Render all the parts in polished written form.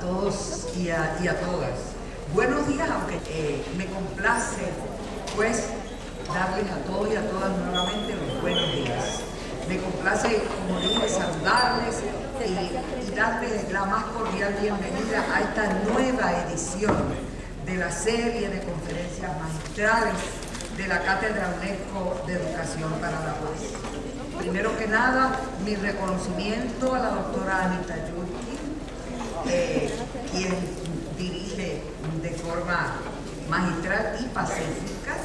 todos y a todas. Buenos días, aunque me complace pues darles a todos y a todas nuevamente los buenos días. Me complace, como dije, saludarles y darles la más cordial bienvenida a esta nueva edición de la serie de conferencias magistrales de la Cátedra UNESCO de Educación para la Paz. Primero que nada, mi reconocimiento a la doctora Anita Yurki, quien dirige de forma magistral y pacífica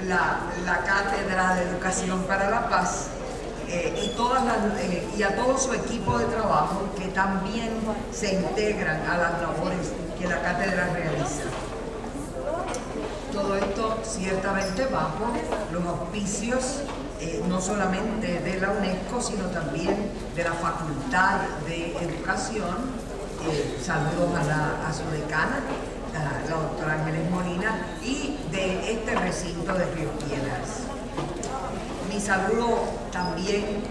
la Cátedra de Educación para la Paz, y a todo su equipo de trabajo que también se integran a las labores que la cátedra realiza. Todo esto ciertamente bajo los auspicios no solamente de la UNESCO, sino también de la Facultad de Educación. Saludos a su decana, la doctora Ángeles Molina, y de este recinto de Río Piedras. Mi saludo también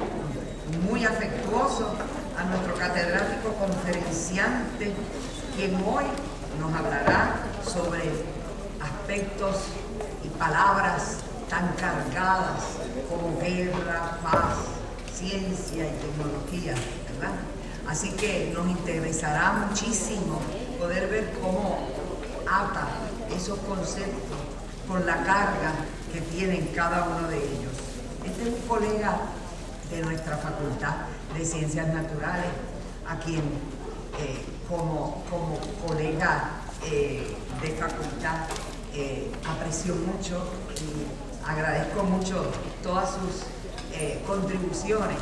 muy afectuoso a nuestro catedrático conferenciante, quien hoy nos hablará sobre aspectos y palabras tan cargadas como guerra, paz, ciencia y tecnología, ¿verdad? Así que nos interesará muchísimo poder ver cómo ata esos conceptos con la carga que tienen cada uno de ellos. Este es un colega de nuestra Facultad de Ciencias Naturales, a quien como colega de facultad aprecio mucho y agradezco mucho todas sus contribuciones.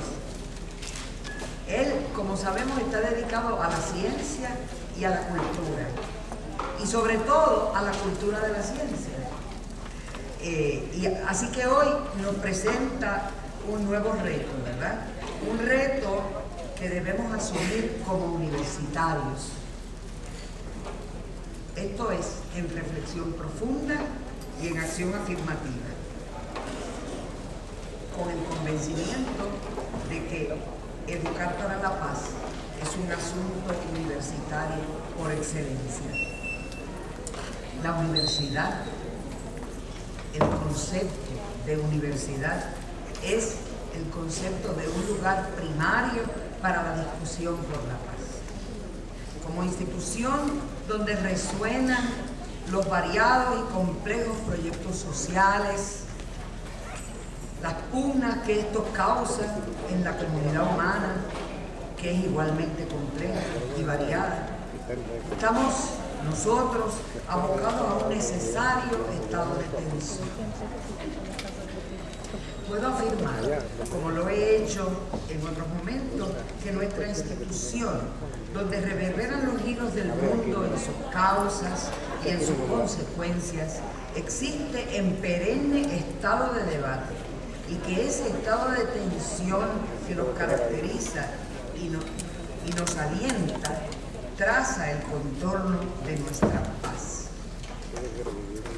Él, como sabemos, está dedicado a la ciencia y a la cultura, y sobre todo a la cultura de la ciencia. Así que hoy nos presenta un nuevo reto, ¿verdad? Un reto que debemos asumir como universitarios. Esto es en reflexión profunda y en acción afirmativa, con el convencimiento de que educar para la paz es un asunto universitario por excelencia. La universidad, el concepto de universidad es el concepto de un lugar primario para la discusión por la paz. Como institución donde resuenan los variados y complejos proyectos sociales, las pugnas que estos causan en la comunidad humana, que es igualmente compleja y variada, estamos nosotros abocados a un necesario estado de tensión. Puedo afirmar, como lo he hecho en otros momentos, que nuestra institución, donde reverberan los giros del mundo en sus causas y en sus consecuencias, existe en perenne estado de debate, y que ese estado de tensión que nos caracteriza y nos alienta traza el contorno de nuestra paz.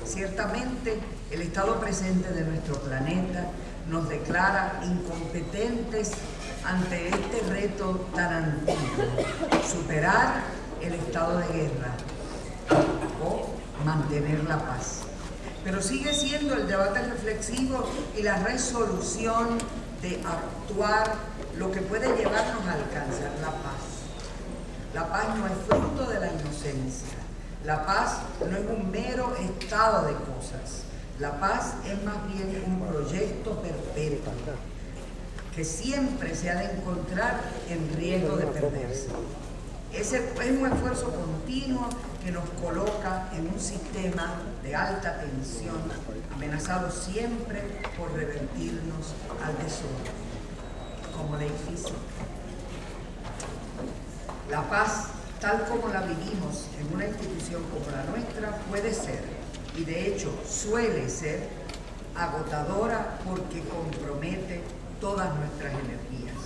Ciertamente, el estado presente de nuestro planeta nos declara incompetentes ante este reto tan antiguo: superar el estado de guerra o mantener la paz. Pero sigue siendo el debate reflexivo y la resolución de actuar lo que puede llevarnos a alcanzar la paz. La paz no es fruto de la inocencia. La paz no es un mero estado de cosas. La paz es más bien un proyecto perpetuo que siempre se ha de encontrar en riesgo de perderse. Es un esfuerzo continuo que nos coloca en un sistema de alta tensión, amenazado siempre por revertirnos al desorden, como ley física. La paz, tal como la vivimos en una institución como la nuestra, puede ser, y de hecho suele ser, agotadora porque compromete todas nuestras energías.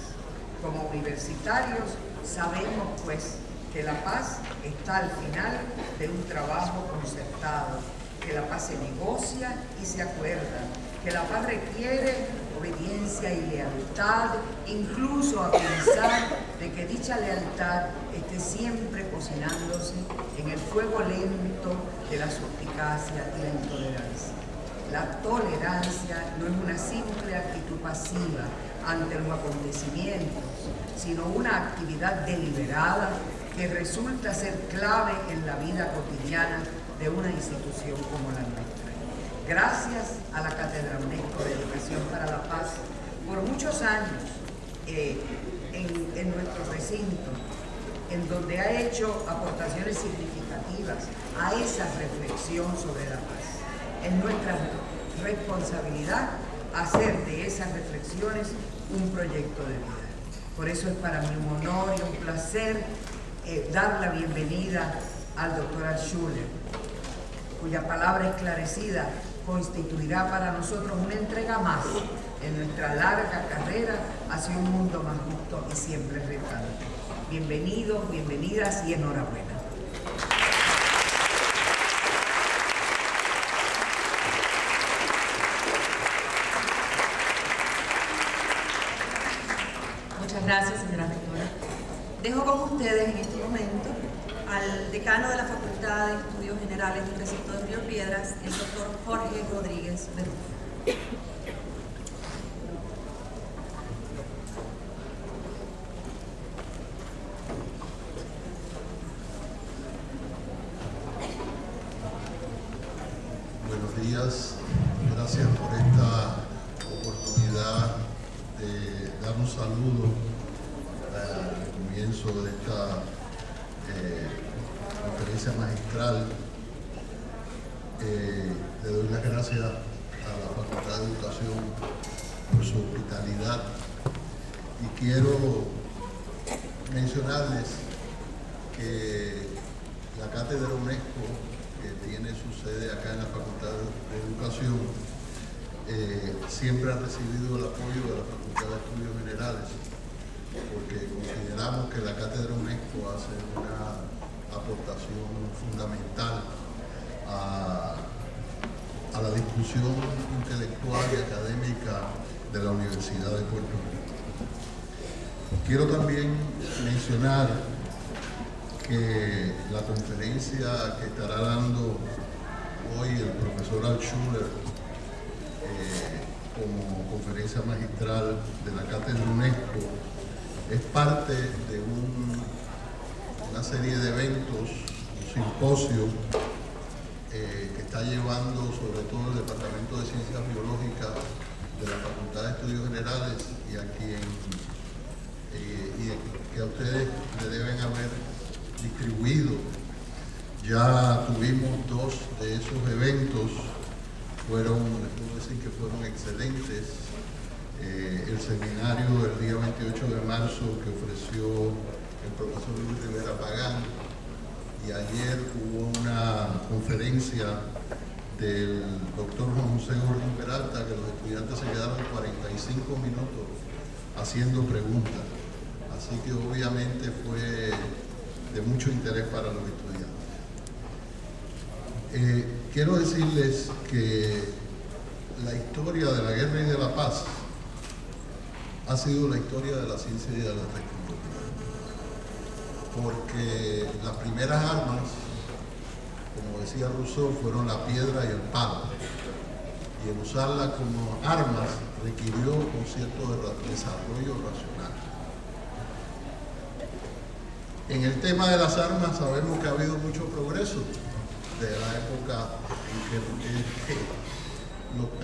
Como universitarios sabemos, pues, que la paz está al final de un trabajo concertado, que la paz se negocia y se acuerda, que la paz requiere obediencia y lealtad, incluso a pensar de que dicha lealtad esté siempre cocinándose en el fuego lento de la suspicacia y la intolerancia. La tolerancia no es una simple actitud pasiva ante los acontecimientos, sino una actividad deliberada que resulta ser clave en la vida cotidiana de una institución como la nuestra. Gracias a la Cátedra UNESCO de Educación para la Paz, por muchos años en nuestro recinto, en donde ha hecho aportaciones significativas a esa reflexión sobre la paz. Es nuestra responsabilidad hacer de esas reflexiones un proyecto de vida. Por eso es para mí un honor y un placer dar la bienvenida al doctor Altshuler, cuya palabra esclarecida constituirá para nosotros una entrega más en nuestra larga carrera hacia un mundo más justo y siempre retante. Bienvenidos, bienvenidas y enhorabuena. Muchas gracias, señora rectora. Dejo con ustedes en este momento al decano de la Facultad de Estudios Generales del Recinto de Río Piedras, el doctor Jorge Rodríguez Berrufo. Buenos días, gracias por esta oportunidad de dar un saludo al comienzo de esta conferencia magistral. Le doy las gracias a la Facultad de Educación por su hospitalidad y quiero mencionarles que la Cátedra UNESCO, que tiene su sede acá en la Facultad de Educación, siempre ha recibido el apoyo de la Facultad de Estudios Generales, porque consideramos que la Cátedra UNESCO hace una aportación fundamental a la discusión intelectual y académica de la Universidad de Puerto Rico. Quiero también mencionar que la conferencia que estará dando hoy el profesor Altshuler como conferencia magistral de la Cátedra UNESCO es parte de una serie de eventos, un simposio que está llevando sobre todo el Departamento de Ciencias Biológicas de la Facultad de Estudios Generales y que a ustedes le deben haber distribuido. Ya tuvimos 2 de esos eventos, les puedo decir que fueron excelentes. El seminario del día 28 de marzo que ofreció el profesor Luis Rivera Pagán, y ayer hubo una conferencia del doctor Juan José Gordon Peralta, que los estudiantes se quedaron 45 minutos haciendo preguntas, así que obviamente fue de mucho interés para los estudiantes. Quiero decirles que la historia de la guerra y de la paz ha sido la historia de la ciencia y de la tecnología, porque las primeras armas, como decía Rousseau, fueron la piedra y el palo, y el usarla como armas requirió un cierto desarrollo racional. En el tema de las armas sabemos que ha habido mucho progreso de la época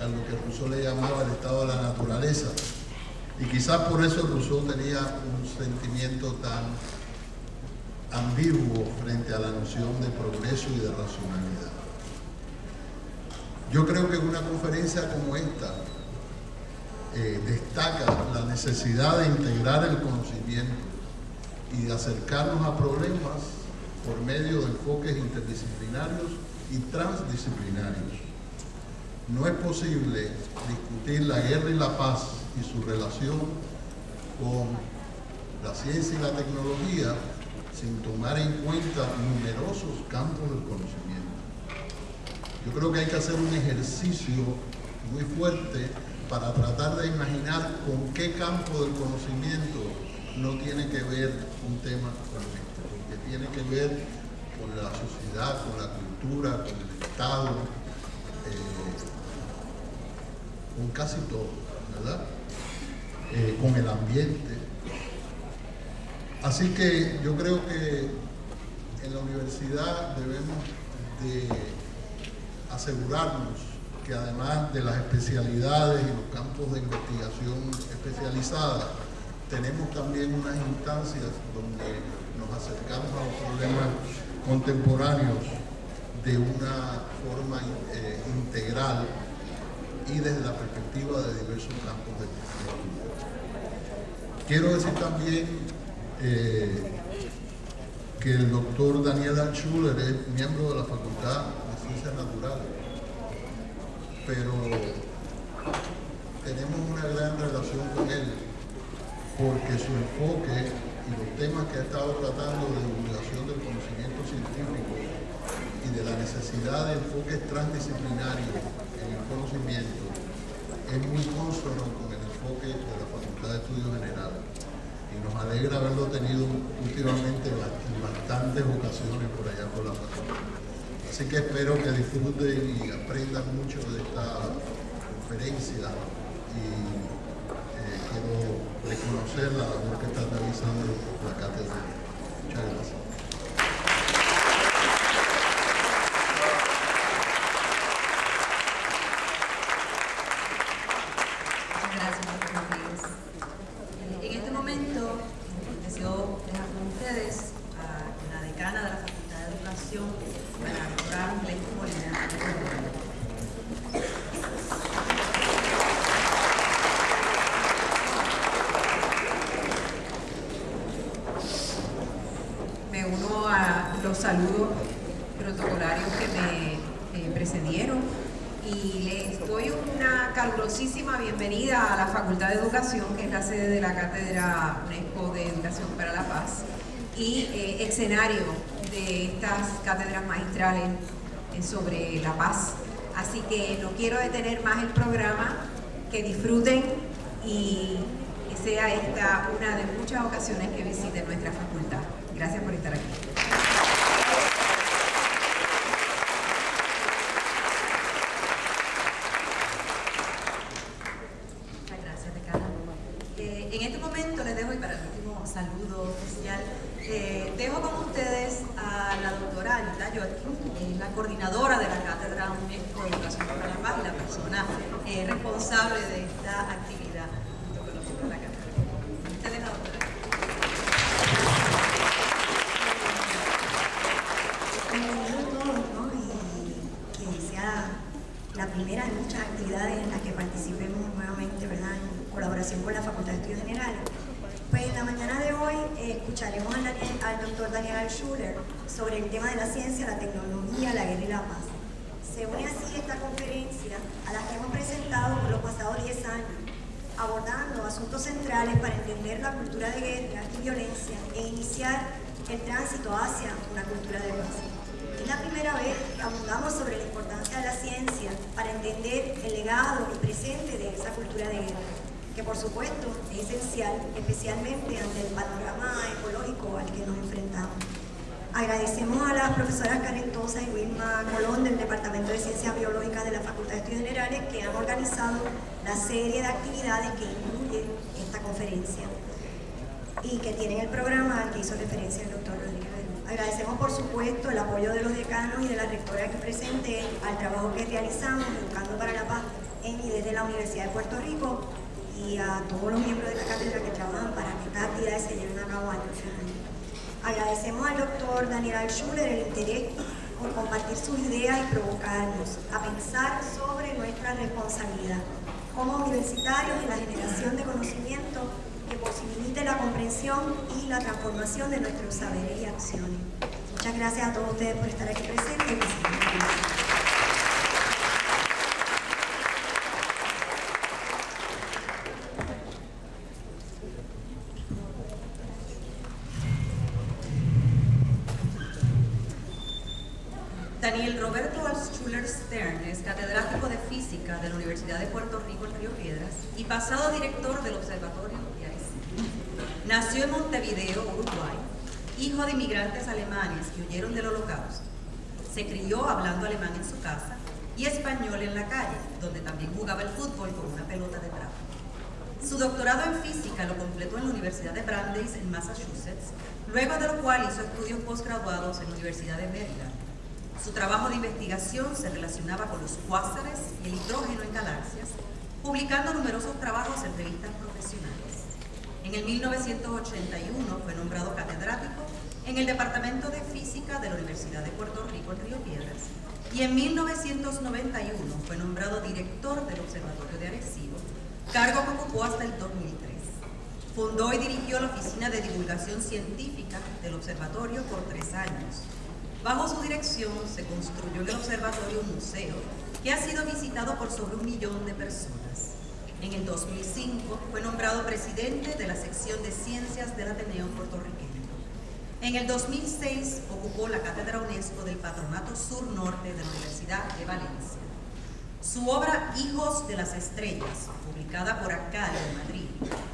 a lo que Rousseau le llamaba el estado de la naturaleza, y quizás por eso Rousseau tenía un sentimiento tan ambiguo frente a la noción de progreso y de racionalidad. Yo creo que en una conferencia como esta destaca la necesidad de integrar el conocimiento y de acercarnos a problemas por medio de enfoques interdisciplinarios y transdisciplinarios. No es posible discutir la guerra y la paz y su relación con la ciencia y la tecnología sin tomar en cuenta numerosos campos del conocimiento. Yo creo que hay que hacer un ejercicio muy fuerte para tratar de imaginar con qué campo del conocimiento no tiene que ver un tema como este, porque tiene que ver con la sociedad, con la cultura, con el Estado, con casi todo, ¿verdad? Con el ambiente. Así que yo creo que en la universidad debemos de asegurarnos que además de las especialidades y los campos de investigación especializadas, tenemos también unas instancias donde nos acercamos a los problemas contemporáneos de una forma integral y desde la perspectiva de diversos campos de estudio. Quiero decir también que el doctor Daniel Altschuler es miembro de la Facultad de Ciencias Naturales, pero tenemos una gran relación con él porque su enfoque y los temas que ha estado tratando de divulgación del conocimiento científico y de la necesidad de enfoques transdisciplinarios en el conocimiento es muy consono con el enfoque de la Facultad de Estudios Generales. Y nos alegra haberlo tenido últimamente en bastantes ocasiones por allá por la facultad. Así que espero que disfruten y aprendan mucho de esta conferencia y quiero reconocer la labor que está realizando la cátedra. Muchas gracias. Me uno a los saludos protocolarios que me precedieron y les doy una calurosísima bienvenida a la Facultad de Educación, que es la sede de la Cátedra UNESCO de Educación para la Paz y escenario de estas cátedras magistrales sobre la paz. Así que no quiero detener más el programa, que disfruten y que sea esta una de muchas ocasiones que visiten nuestra facultad. Gracias por estar aquí. Muchas gracias, decana. En este momento les dejo, y para el último saludo oficial, dejo con ustedes a la doctora Anita Jotkin, la coordinadora de la Cátedra UNESCO de Educación para la Paz y la persona responsable de esta actividad junto con nosotros en la cátedra. Ustedes, la doctora. Bienvenidos a todos, ¿no? Y que sea la primera de muchas actividades en las que participemos nuevamente, ¿verdad?, en colaboración con la Facultad de Estudios Generales. Pues en la mañana de hoy escucharemos al doctor Daniel Altschuler sobre el tema de la ciencia, la tecnología, la guerra y la paz. Se une así esta conferencia a la que hemos presentado por los pasados 10 años, abordando asuntos centrales para entender la cultura de guerra y violencia e iniciar el tránsito hacia una cultura de paz. Es la primera vez que abundamos sobre la importancia de la ciencia para entender el legado y presente de esa cultura de guerra, que por supuesto es esencial, especialmente ante el panorama ecológico al que nos enfrentamos. Agradecemos a las profesoras Karen Tosa y Wilma Colón del Departamento de Ciencias Biológicas de la Facultad de Estudios Generales que han organizado la serie de actividades que incluye esta conferencia y que tienen el programa al que hizo referencia el doctor Rodríguez. Agradecemos por supuesto el apoyo de los decanos y de la rectora aquí presente al trabajo que realizamos Educando para la Paz en y desde la Universidad de Puerto Rico y a todos los miembros de la cátedra que trabajan para que estas actividades se lleven a cabo año tras año. Agradecemos al doctor Daniel Altschuler el interés por compartir sus ideas y provocarnos a pensar sobre nuestra responsabilidad como universitarios en la generación de conocimiento que posibilite la comprensión y la transformación de nuestros saberes y acciones. Muchas gracias a todos ustedes por estar aquí presentes. Daniel Roberto Altschuler Stern es catedrático de Física de la Universidad de Puerto Rico en Río Piedras pasado director del Observatorio de Arecibo. Nació en Montevideo, Uruguay, hijo de inmigrantes alemanes que huyeron del Holocausto. Se crió hablando alemán en su casa y español en la calle, donde también jugaba el fútbol con una pelota de trapo. Su doctorado en física lo completó en la Universidad de Brandeis, en Massachusetts, luego de lo cual hizo estudios posgraduados en la Universidad de Maryland. Su trabajo de investigación se relacionaba con los cuásares y el hidrógeno en galaxias, publicando numerosos trabajos en revistas profesionales. En el 1981 fue nombrado catedrático en el Departamento de Física de la Universidad de Puerto Rico en Río Piedras y en 1991 fue nombrado director del Observatorio de Arecibo, cargo que ocupó hasta el 2003. Fundó y dirigió la Oficina de Divulgación Científica del Observatorio por 3 años. Bajo su dirección se construyó en el observatorio un museo que ha sido visitado por sobre 1 millón de personas. En el 2005 fue nombrado presidente de la sección de Ciencias del Ateneo puertorriqueño. En el 2006 ocupó la cátedra UNESCO del Patronato Sur-Norte de la Universidad de Valencia. Su obra Hijos de las Estrellas, publicada por Accal en Madrid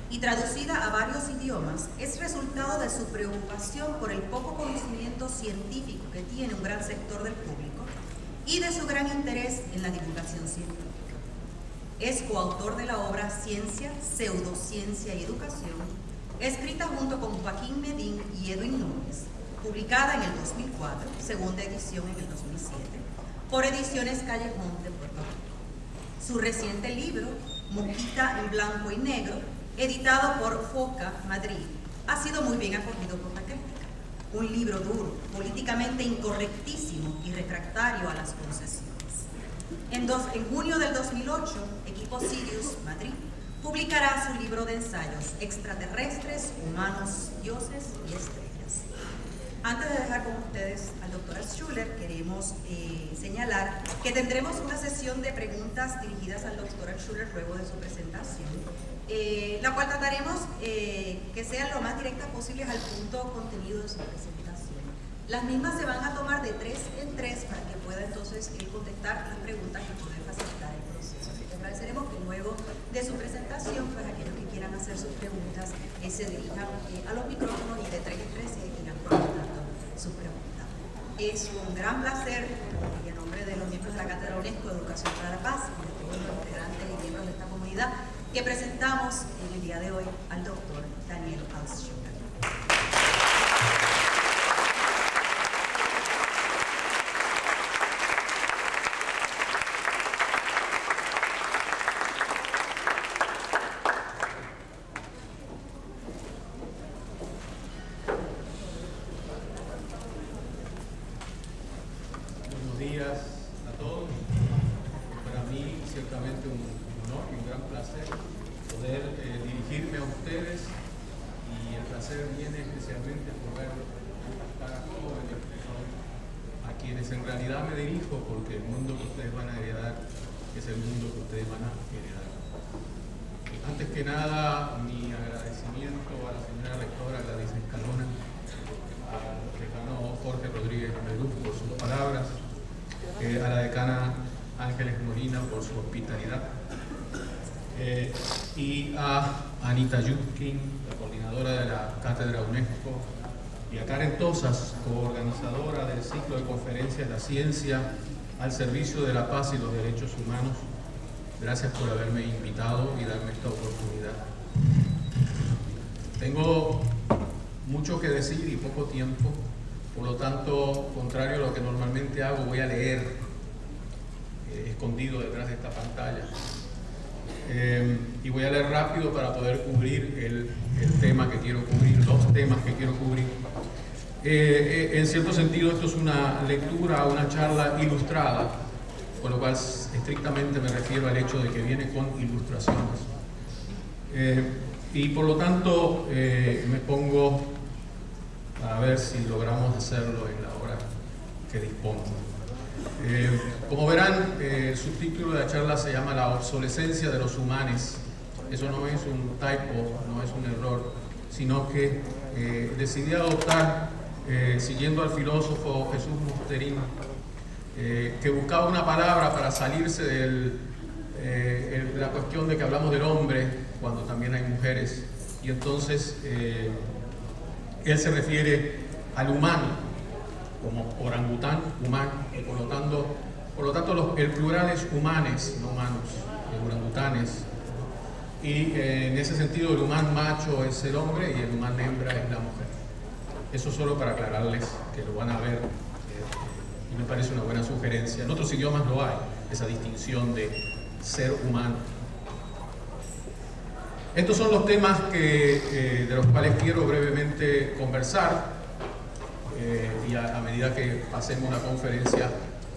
y traducida a varios idiomas, es resultado de su preocupación por el poco conocimiento científico que tiene un gran sector del público y de su gran interés en la divulgación científica. Es coautor de la obra Ciencia, Pseudociencia y Educación, escrita junto con Joaquín Medín y Edwin Núñez, publicada en el 2004, segunda edición en el 2007, por Ediciones Callejón de Puerto Rico. Su reciente libro, Muquita en blanco y negro, editado por Foca, Madrid, ha sido muy bien acogido por la crítica. Un libro duro, políticamente incorrectísimo y refractario a las concesiones. En junio del 2008, Equipo Sirius, Madrid, publicará su libro de ensayos Extraterrestres, Humanos, Dioses y Estrellas. Antes de dejar con ustedes al doctor Schuller, queremos señalar que tendremos una sesión de preguntas dirigidas al doctor Schuller luego de su presentación, la cual trataremos que sean lo más directas posibles al punto contenido de su presentación. Las mismas se van a tomar de 3 en 3 para que pueda entonces contestar las preguntas y poder facilitar el proceso. Así que agradeceremos que luego de su presentación, pues aquellos que quieran hacer sus preguntas se dirijan a los micrófonos y de 3 en 3 irán preguntando sus preguntas. Es un gran placer, y en nombre de los miembros de la Cátedra UNESCO de Educación para la Paz y de todos los integrantes y miembros de esta comunidad, que presentamos en el día de hoy al doctor Daniel Altschuler. Buenos días a todos. Para mí ciertamente un honor y un gran placer poder dirigirme a ustedes, y el placer viene especialmente por ver estas caras jóvenes que son a quienes en realidad me dirijo, porque el mundo que ustedes van a heredar es el mundo que ustedes van a heredar. Antes que nada, mi agradecimiento a la señora rectora Gladys Escalona, al decano Jorge Rodríguez Medú por sus palabras, a la decana Ángeles Molina por su hospitalidad, y a Anita Yudkin, la coordinadora de la Cátedra UNESCO, y a Karen Tosas, coorganizadora del ciclo de conferencias La Ciencia al Servicio de la Paz y los Derechos Humanos. Gracias por haberme invitado y darme esta oportunidad. Tengo mucho que decir y poco tiempo, por lo tanto, contrario a lo que normalmente hago, voy a leer escondido detrás de esta pantalla. Y voy a leer rápido para poder cubrir el tema que quiero cubrir, los temas que quiero cubrir. En cierto sentido, esto es una lectura, una charla ilustrada, con lo cual estrictamente me refiero al hecho de que viene con ilustraciones. Y por lo tanto, me pongo a ver si logramos hacerlo en la hora que dispongo. Como verán, el subtítulo de la charla se llama La obsolescencia de los humanes. Eso no es un typo, no es un error, sino que decidí adoptar, siguiendo al filósofo Jesús Musterín, que buscaba una palabra para salirse del la cuestión de que hablamos del hombre cuando también hay mujeres, y entonces él se refiere al humano como orangután, humano, y por lo tanto el plural es humanes, no humanos, orangutanes. Y en ese sentido el humán macho es el hombre y el humán hembra es la mujer. Eso solo para aclararles que lo van a ver, y me parece una buena sugerencia. En otros idiomas lo hay, esa distinción de ser humano. Estos son los temas de los cuales quiero brevemente conversar, y a medida que pasemos la conferencia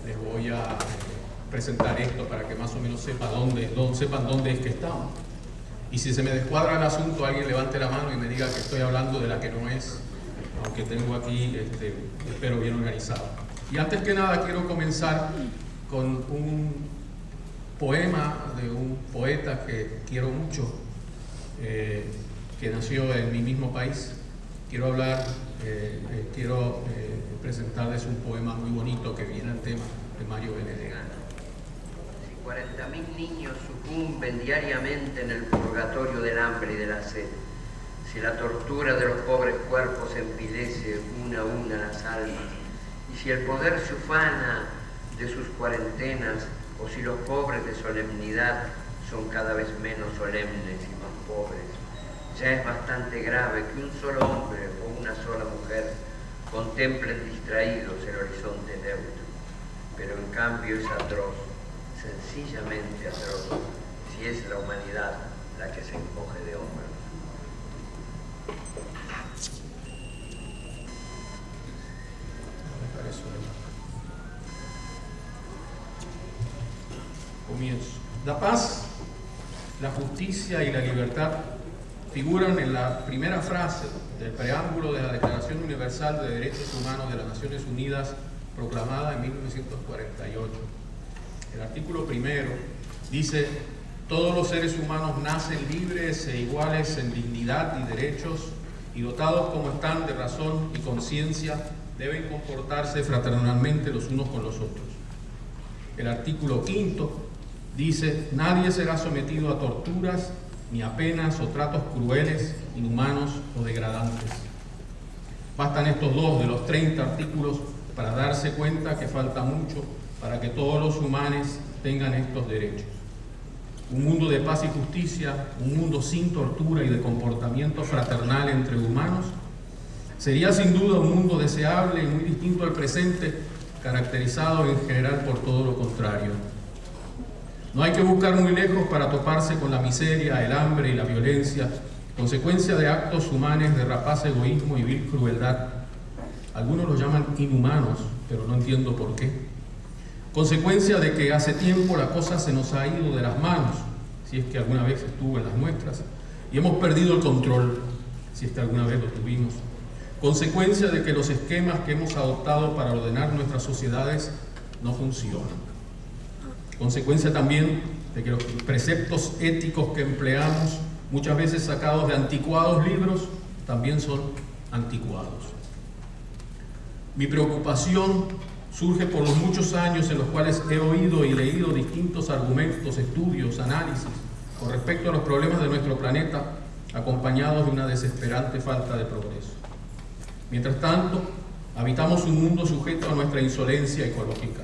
les voy a presentar esto para que más o menos sepan dónde es que estamos. Y si se me descuadra el asunto, alguien levante la mano y me diga que estoy hablando de la que no es, aunque tengo aquí, espero, bien organizado. Y antes que nada quiero comenzar con un poema de un poeta que quiero mucho, que nació en mi mismo país. Quiero presentarles un poema muy bonito que viene al tema de Mario Benedetti. 40.000 niños sucumben diariamente en el purgatorio del hambre y de la sed. Si la tortura de los pobres cuerpos empilece una a una las almas, y si el poder se ufana de sus cuarentenas, o si los pobres de solemnidad son cada vez menos solemnes y más pobres, ya es bastante grave que un solo hombre o una sola mujer contemplen distraídos el horizonte neutro. Pero en cambio es atroz, sencillamente atroz, si es la humanidad la que se encoge de hombros. Comienzo. La paz, la justicia y la libertad figuran en la primera frase del preámbulo de la Declaración Universal de Derechos Humanos de las Naciones Unidas, proclamada en 1948. El artículo primero dice: todos los seres humanos nacen libres e iguales en dignidad y derechos, y dotados como están de razón y conciencia, deben comportarse fraternalmente los unos con los otros. El artículo quinto dice: nadie será sometido a torturas, ni a penas o tratos crueles, inhumanos o degradantes. Bastan estos dos de los 30 artículos para darse cuenta que falta mucho para que todos los humanos tengan estos derechos. Un mundo de paz y justicia, un mundo sin tortura y de comportamiento fraternal entre humanos, sería sin duda un mundo deseable y muy distinto al presente, caracterizado en general por todo lo contrario. No hay que buscar muy lejos para toparse con la miseria, el hambre y la violencia, consecuencia de actos humanos de rapaz egoísmo y vil crueldad. Algunos lo llaman inhumanos, pero no entiendo por qué. Consecuencia de que hace tiempo la cosa se nos ha ido de las manos, si es que alguna vez estuvo en las nuestras, y hemos perdido el control, si es que alguna vez lo tuvimos. Consecuencia de que los esquemas que hemos adoptado para ordenar nuestras sociedades no funcionan. Consecuencia también de que los preceptos éticos que empleamos, muchas veces sacados de anticuados libros, también son anticuados. Mi preocupación surge por los muchos años en los cuales he oído y leído distintos argumentos, estudios, análisis con respecto a los problemas de nuestro planeta, acompañados de una desesperante falta de progreso. Mientras tanto, habitamos un mundo sujeto a nuestra insolencia ecológica,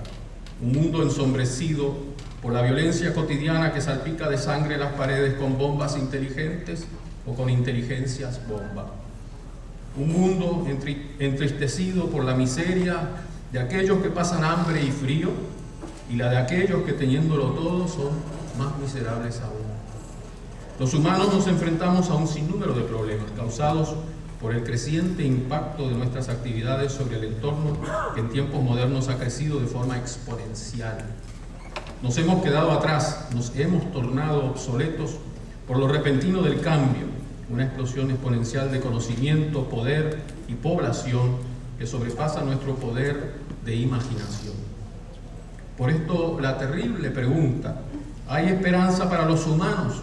un mundo ensombrecido por la violencia cotidiana que salpica de sangre las paredes con bombas inteligentes o con inteligencias bomba. Un mundo entristecido por la miseria de aquellos que pasan hambre y frío y la de aquellos que, teniéndolo todo, son más miserables aún. Los humanos nos enfrentamos a un sinnúmero de problemas causados por el creciente impacto de nuestras actividades sobre el entorno, que en tiempos modernos ha crecido de forma exponencial. Nos hemos quedado atrás, nos hemos tornado obsoletos por lo repentino del cambio, una explosión exponencial de conocimiento, poder y población que sobrepasa nuestro poder de imaginación. Por esto, la terrible pregunta: ¿hay esperanza para los humanos?,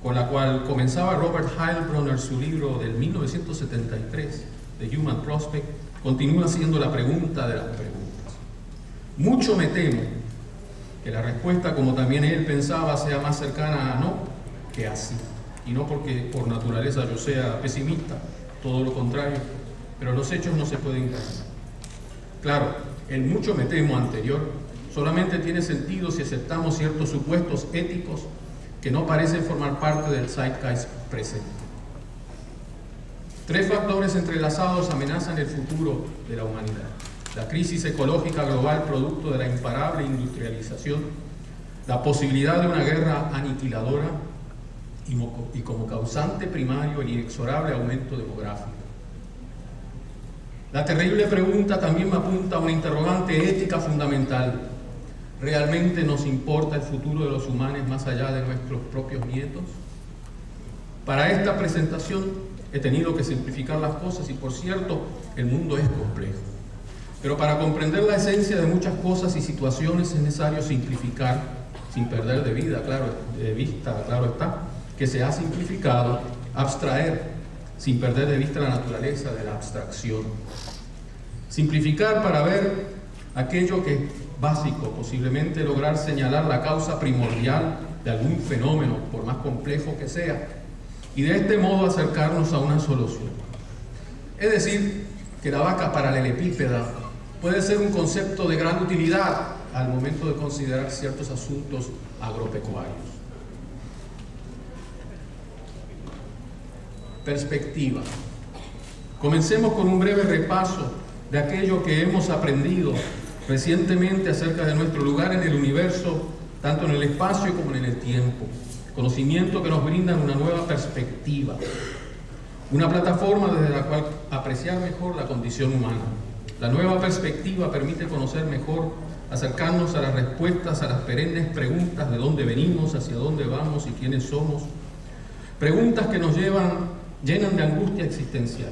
con la cual comenzaba Robert Heilbronner su libro del 1973, The Human Prospect, continúa siendo la pregunta de las preguntas. Mucho me temo Que la respuesta, como también él pensaba, sea más cercana a no que a sí. Y no porque por naturaleza yo sea pesimista, todo lo contrario, pero los hechos no se pueden engañar. Claro, el mucho me temo anterior solamente tiene sentido si aceptamos ciertos supuestos éticos que no parecen formar parte del zeitgeist presente. 3 factores entrelazados amenazan el futuro de la humanidad: la crisis ecológica global producto de la imparable industrialización, la posibilidad de una guerra aniquiladora y como causante primario el inexorable aumento demográfico. La terrible pregunta también me apunta a una interrogante ética fundamental. ¿Realmente nos importa el futuro de los humanos más allá de nuestros propios nietos? Para esta presentación he tenido que simplificar las cosas y, por cierto, el mundo es complejo. Pero para comprender la esencia de muchas cosas y situaciones es necesario simplificar, sin perder de vista, claro está, que se ha simplificado, abstraer, sin perder de vista la naturaleza de la abstracción. Simplificar para ver aquello que es básico, posiblemente lograr señalar la causa primordial de algún fenómeno, por más complejo que sea, y de este modo acercarnos a una solución. Es decir, que la vaca paralelepípeda puede ser un concepto de gran utilidad al momento de considerar ciertos asuntos agropecuarios. Perspectiva. Comencemos con un breve repaso de aquello que hemos aprendido recientemente acerca de nuestro lugar en el universo, tanto en el espacio como en el tiempo. Conocimiento que nos brindan una nueva perspectiva, una plataforma desde la cual apreciar mejor la condición humana. La nueva perspectiva permite conocer mejor, acercarnos a las respuestas a las perennes preguntas de dónde venimos, hacia dónde vamos y quiénes somos. Preguntas que nos llenan de angustia existencial.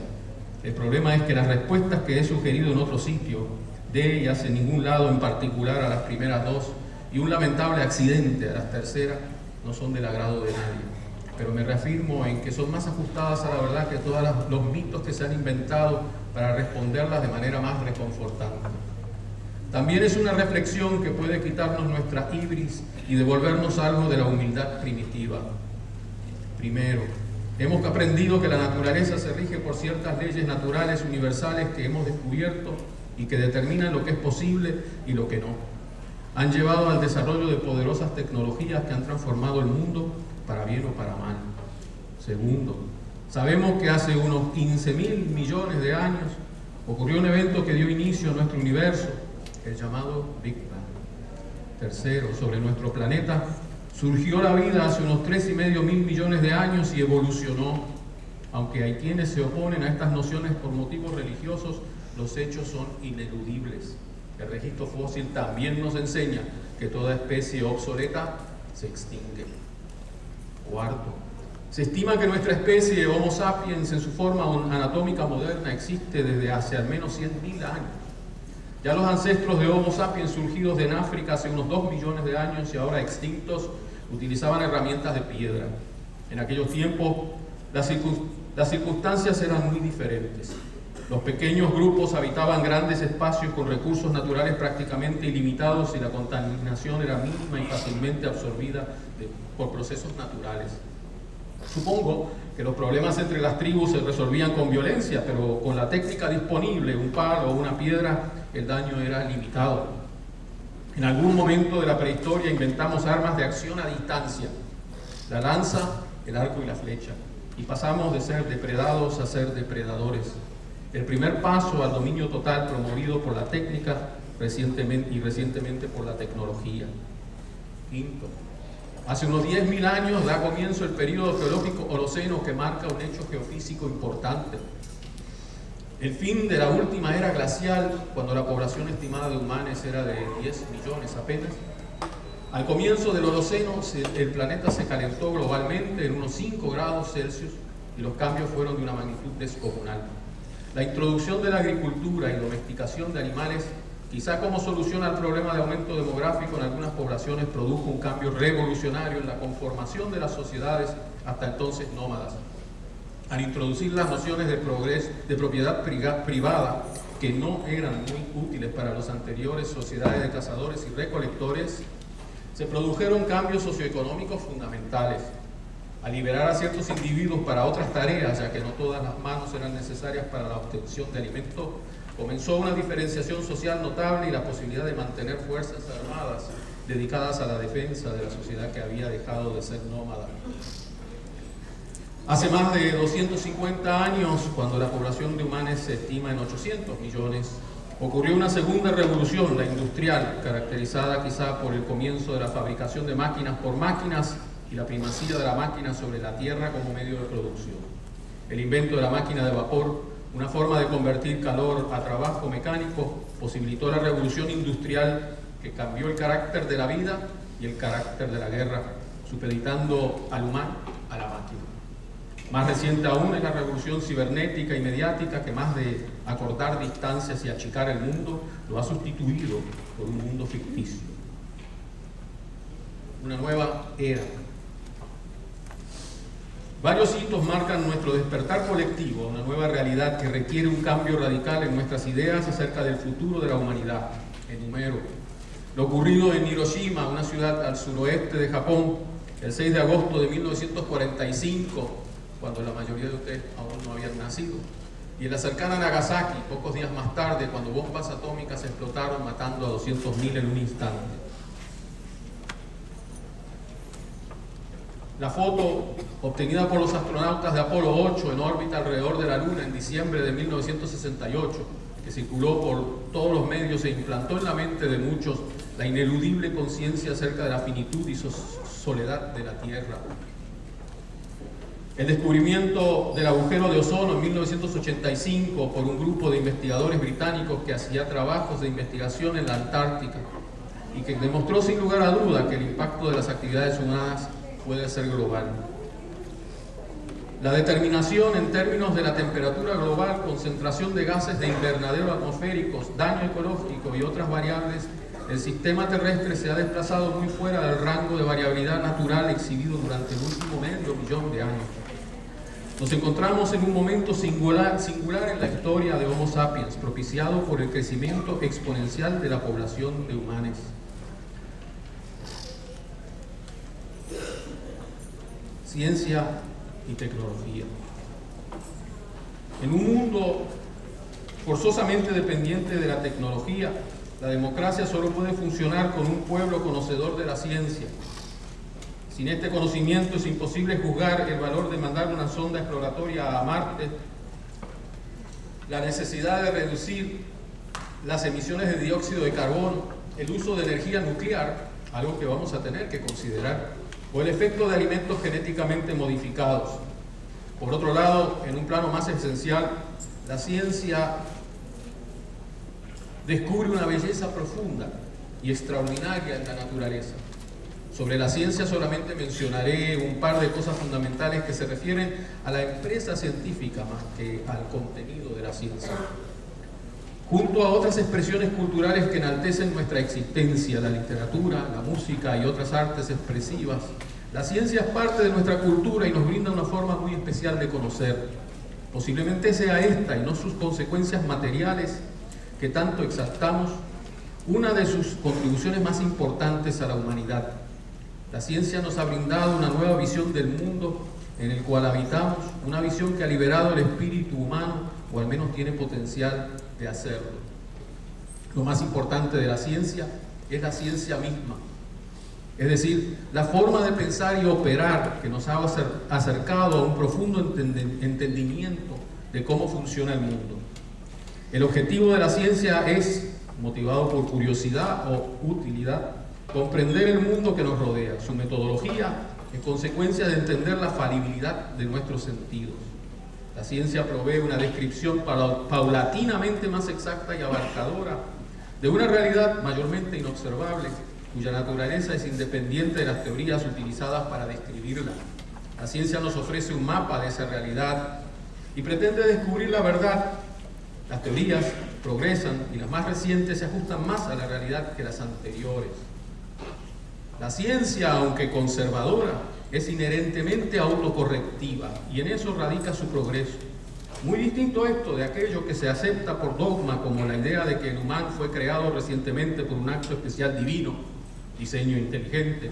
El problema es que las respuestas que he sugerido en otro sitio, de ellas en ningún lado en particular a las primeras 2 y un lamentable accidente a las terceras, no son del agrado de nadie. Pero me reafirmo en que son más ajustadas a la verdad que todos los mitos que se han inventado para responderlas de manera más reconfortante. También es una reflexión que puede quitarnos nuestra ibris y devolvernos algo de la humildad primitiva. Primero, hemos aprendido que la naturaleza se rige por ciertas leyes naturales universales que hemos descubierto y que determinan lo que es posible y lo que no. Han llevado al desarrollo de poderosas tecnologías que han transformado el mundo para bien o para mal. Segundo, sabemos que hace unos 15.000 millones de años ocurrió un evento que dio inicio a nuestro universo, el llamado Big Bang. Tercero, sobre nuestro planeta surgió la vida hace unos 3,5 mil millones de años y evolucionó. Aunque hay quienes se oponen a estas nociones por motivos religiosos, los hechos son ineludibles. El registro fósil también nos enseña que toda especie obsoleta se extingue. Cuarto, se estima que nuestra especie Homo sapiens en su forma anatómica moderna existe desde hace al menos 100.000 años. Ya los ancestros de Homo sapiens surgidos en África hace unos 2 millones de años y ahora extintos utilizaban herramientas de piedra. En aquellos tiempos las circunstancias eran muy diferentes. Los pequeños grupos habitaban grandes espacios con recursos naturales prácticamente ilimitados y la contaminación era mínima y fácilmente absorbida por procesos naturales. Supongo que los problemas entre las tribus se resolvían con violencia, pero con la técnica disponible, un palo o una piedra, el daño era limitado. En algún momento de la prehistoria inventamos armas de acción a distancia, la lanza, el arco y la flecha, y pasamos de ser depredados a ser depredadores. El primer paso al dominio total promovido por la técnica recientemente por la tecnología. Quinto, hace unos 10.000 años da comienzo el periodo geológico Holoceno que marca un hecho geofísico importante. El fin de la última era glacial, cuando la población estimada de humanos era de 10 millones apenas. Al comienzo del Holoceno, el planeta se calentó globalmente en unos 5 grados Celsius y los cambios fueron de una magnitud descomunal. La introducción de la agricultura y domesticación de animales, quizá como solución al problema de aumento demográfico en algunas poblaciones, produjo un cambio revolucionario en la conformación de las sociedades hasta entonces nómadas. Al introducir las nociones de propiedad privada, que no eran muy útiles para las anteriores sociedades de cazadores y recolectores, se produjeron cambios socioeconómicos fundamentales. Al liberar a ciertos individuos para otras tareas, ya que no todas las manos eran necesarias para la obtención de alimentos, comenzó una diferenciación social notable y la posibilidad de mantener fuerzas armadas dedicadas a la defensa de la sociedad que había dejado de ser nómada. Hace más de 250 años, cuando la población de humanos se estima en 800 millones, ocurrió una segunda revolución, la industrial, caracterizada quizá por el comienzo de la fabricación de máquinas por máquinas y la primacía de la máquina sobre la tierra como medio de producción. El invento de la máquina de vapor, una forma de convertir calor a trabajo mecánico, posibilitó la revolución industrial que cambió el carácter de la vida y el carácter de la guerra, supeditando al humano a la máquina. Más reciente aún es la revolución cibernética y mediática que, más de acortar distancias y achicar el mundo, lo ha sustituido por un mundo ficticio. Una nueva era. Varios hitos marcan nuestro despertar colectivo, una nueva realidad que requiere un cambio radical en nuestras ideas acerca del futuro de la humanidad. Enumero: lo ocurrido en Hiroshima, una ciudad al suroeste de Japón, el 6 de agosto de 1945, cuando la mayoría de ustedes aún no habían nacido, y en la cercana Nagasaki, pocos días más tarde, cuando bombas atómicas explotaron matando a 200.000 en un instante. La foto obtenida por los astronautas de Apolo 8 en órbita alrededor de la Luna en diciembre de 1968, que circuló por todos los medios e implantó en la mente de muchos la ineludible conciencia acerca de la finitud y soledad de la Tierra. El descubrimiento del agujero de ozono en 1985 por un grupo de investigadores británicos que hacía trabajos de investigación en la Antártica y que demostró sin lugar a duda que el impacto de las actividades humanas puede ser global. La determinación en términos de la temperatura global, concentración de gases de invernadero atmosféricos, daño ecológico y otras variables, el sistema terrestre se ha desplazado muy fuera del rango de variabilidad natural exhibido durante el último medio millón de años. Nos encontramos en un momento singular en la historia de Homo sapiens, propiciado por el crecimiento exponencial de la población de humanos. Ciencia y tecnología. En un mundo forzosamente dependiente de la tecnología, la democracia solo puede funcionar con un pueblo conocedor de la ciencia. Sin este conocimiento es imposible juzgar el valor de mandar una sonda exploratoria a Marte, la necesidad de reducir las emisiones de dióxido de carbono, el uso de energía nuclear, algo que vamos a tener que considerar, o el efecto de alimentos genéticamente modificados. Por otro lado, en un plano más esencial, la ciencia descubre una belleza profunda y extraordinaria en la naturaleza. Sobre la ciencia solamente mencionaré un par de cosas fundamentales que se refieren a la empresa científica más que al contenido de la ciencia. Junto a otras expresiones culturales que enaltecen nuestra existencia, la literatura, la música y otras artes expresivas, la ciencia es parte de nuestra cultura y nos brinda una forma muy especial de conocer. Posiblemente sea esta y no sus consecuencias materiales que tanto exaltamos, una de sus contribuciones más importantes a la humanidad. La ciencia nos ha brindado una nueva visión del mundo en el cual habitamos, una visión que ha liberado el espíritu humano, o al menos tiene potencial de hacerlo. Lo más importante de la ciencia es la ciencia misma, es decir, la forma de pensar y operar que nos ha acercado a un profundo entendimiento de cómo funciona el mundo. El objetivo de la ciencia es, motivado por curiosidad o utilidad, comprender el mundo que nos rodea. Su metodología es consecuencia de entender la falibilidad de nuestros sentidos. La ciencia provee una descripción paulatinamente más exacta y abarcadora de una realidad mayormente inobservable, cuya naturaleza es independiente de las teorías utilizadas para describirla. La ciencia nos ofrece un mapa de esa realidad y pretende descubrir la verdad. Las teorías progresan y las más recientes se ajustan más a la realidad que las anteriores. La ciencia, aunque conservadora, es inherentemente autocorrectiva y en eso radica su progreso. Muy distinto esto de aquello que se acepta por dogma, como la idea de que el humano fue creado recientemente por un acto especial divino, diseño inteligente.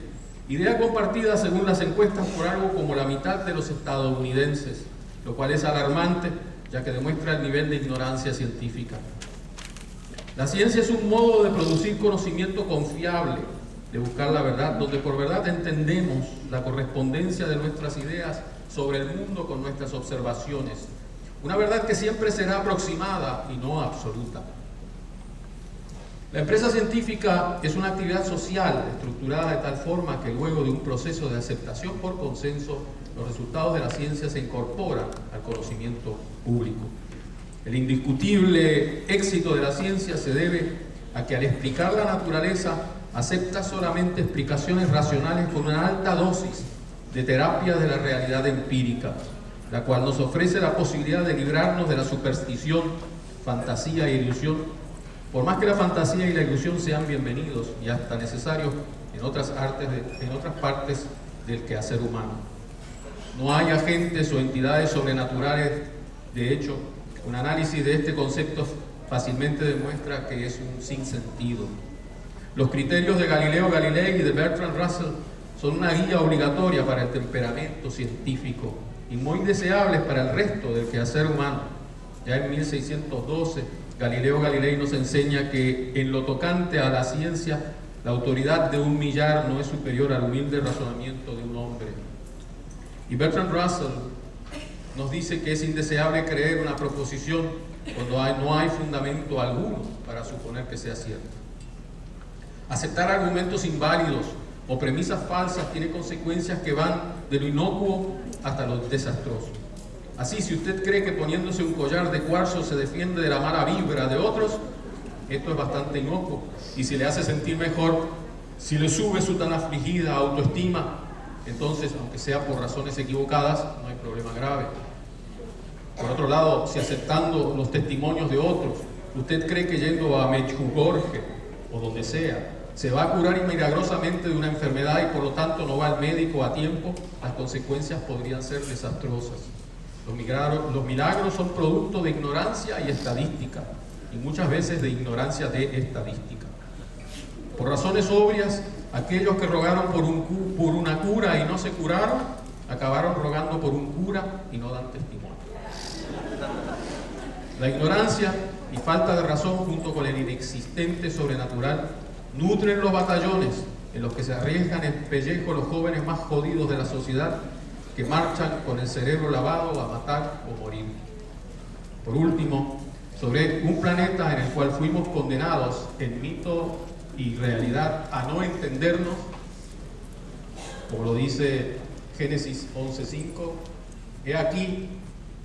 Idea compartida según las encuestas por algo como la mitad de los estadounidenses, lo cual es alarmante, ya que demuestra el nivel de ignorancia científica. La ciencia es un modo de producir conocimiento confiable, de buscar la verdad, donde por verdad entendemos la correspondencia de nuestras ideas sobre el mundo con nuestras observaciones. Una verdad que siempre será aproximada y no absoluta. La empresa científica es una actividad social estructurada de tal forma que luego de un proceso de aceptación por consenso, los resultados de la ciencia se incorporan al conocimiento público. El indiscutible éxito de la ciencia se debe a que al explicar la naturaleza acepta solamente explicaciones racionales con una alta dosis de terapia de la realidad empírica, la cual nos ofrece la posibilidad de librarnos de la superstición, fantasía e ilusión, por más que la fantasía y la ilusión sean bienvenidos y hasta necesarios en otras partes del quehacer humano. No hay agentes o entidades sobrenaturales. De hecho, un análisis de este concepto fácilmente demuestra que es un sinsentido. Los criterios de Galileo Galilei y de Bertrand Russell son una guía obligatoria para el temperamento científico y muy deseables para el resto del quehacer humano. Ya en 1612, Galileo Galilei nos enseña que en lo tocante a la ciencia, la autoridad de un millar no es superior al humilde razonamiento de un hombre. Y Bertrand Russell nos dice que es indeseable creer una proposición cuando no hay fundamento alguno para suponer que sea cierta. Aceptar argumentos inválidos o premisas falsas tiene consecuencias que van de lo inocuo hasta lo desastroso. Así, si usted cree que poniéndose un collar de cuarzo se defiende de la mala vibra de otros, esto es bastante inocuo. Y si le hace sentir mejor, si le sube su tan afligida autoestima, entonces, aunque sea por razones equivocadas, no hay problema grave. Por otro lado, si aceptando los testimonios de otros, usted cree que yendo a Medjugorje o donde sea, se va a curar milagrosamente de una enfermedad y por lo tanto no va al médico a tiempo, las consecuencias podrían ser desastrosas. Los milagros son producto de ignorancia y estadística, y muchas veces de ignorancia de estadística. Por razones obvias, aquellos que rogaron por una cura y no se curaron, acabaron rogando por un cura y no dan testimonio. La ignorancia y falta de razón, junto con el inexistente sobrenatural, nutren los batallones en los que se arriesgan el pellejo los jóvenes más jodidos de la sociedad, que marchan con el cerebro lavado a matar o morir. Por último, sobre un planeta en el cual fuimos condenados en mito y realidad a no entendernos, como lo dice Génesis 11:5, he aquí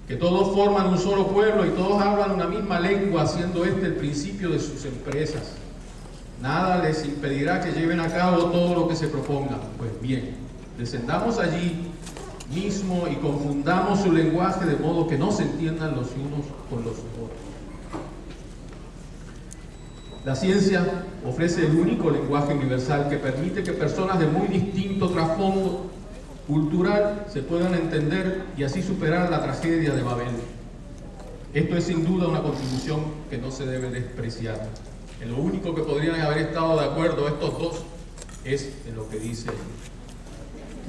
que todos forman un solo pueblo y todos hablan una misma lengua, siendo este el principio de sus empresas. Nada les impedirá que lleven a cabo todo lo que se propongan. Pues bien, descendamos allí mismo y confundamos su lenguaje de modo que no se entiendan los unos con los otros. La ciencia ofrece el único lenguaje universal que permite que personas de muy distinto trasfondo cultural se puedan entender y así superar la tragedia de Babel. Esto es sin duda una contribución que no se debe despreciar. En lo único que podrían haber estado de acuerdo estos dos es en lo que dice ahí.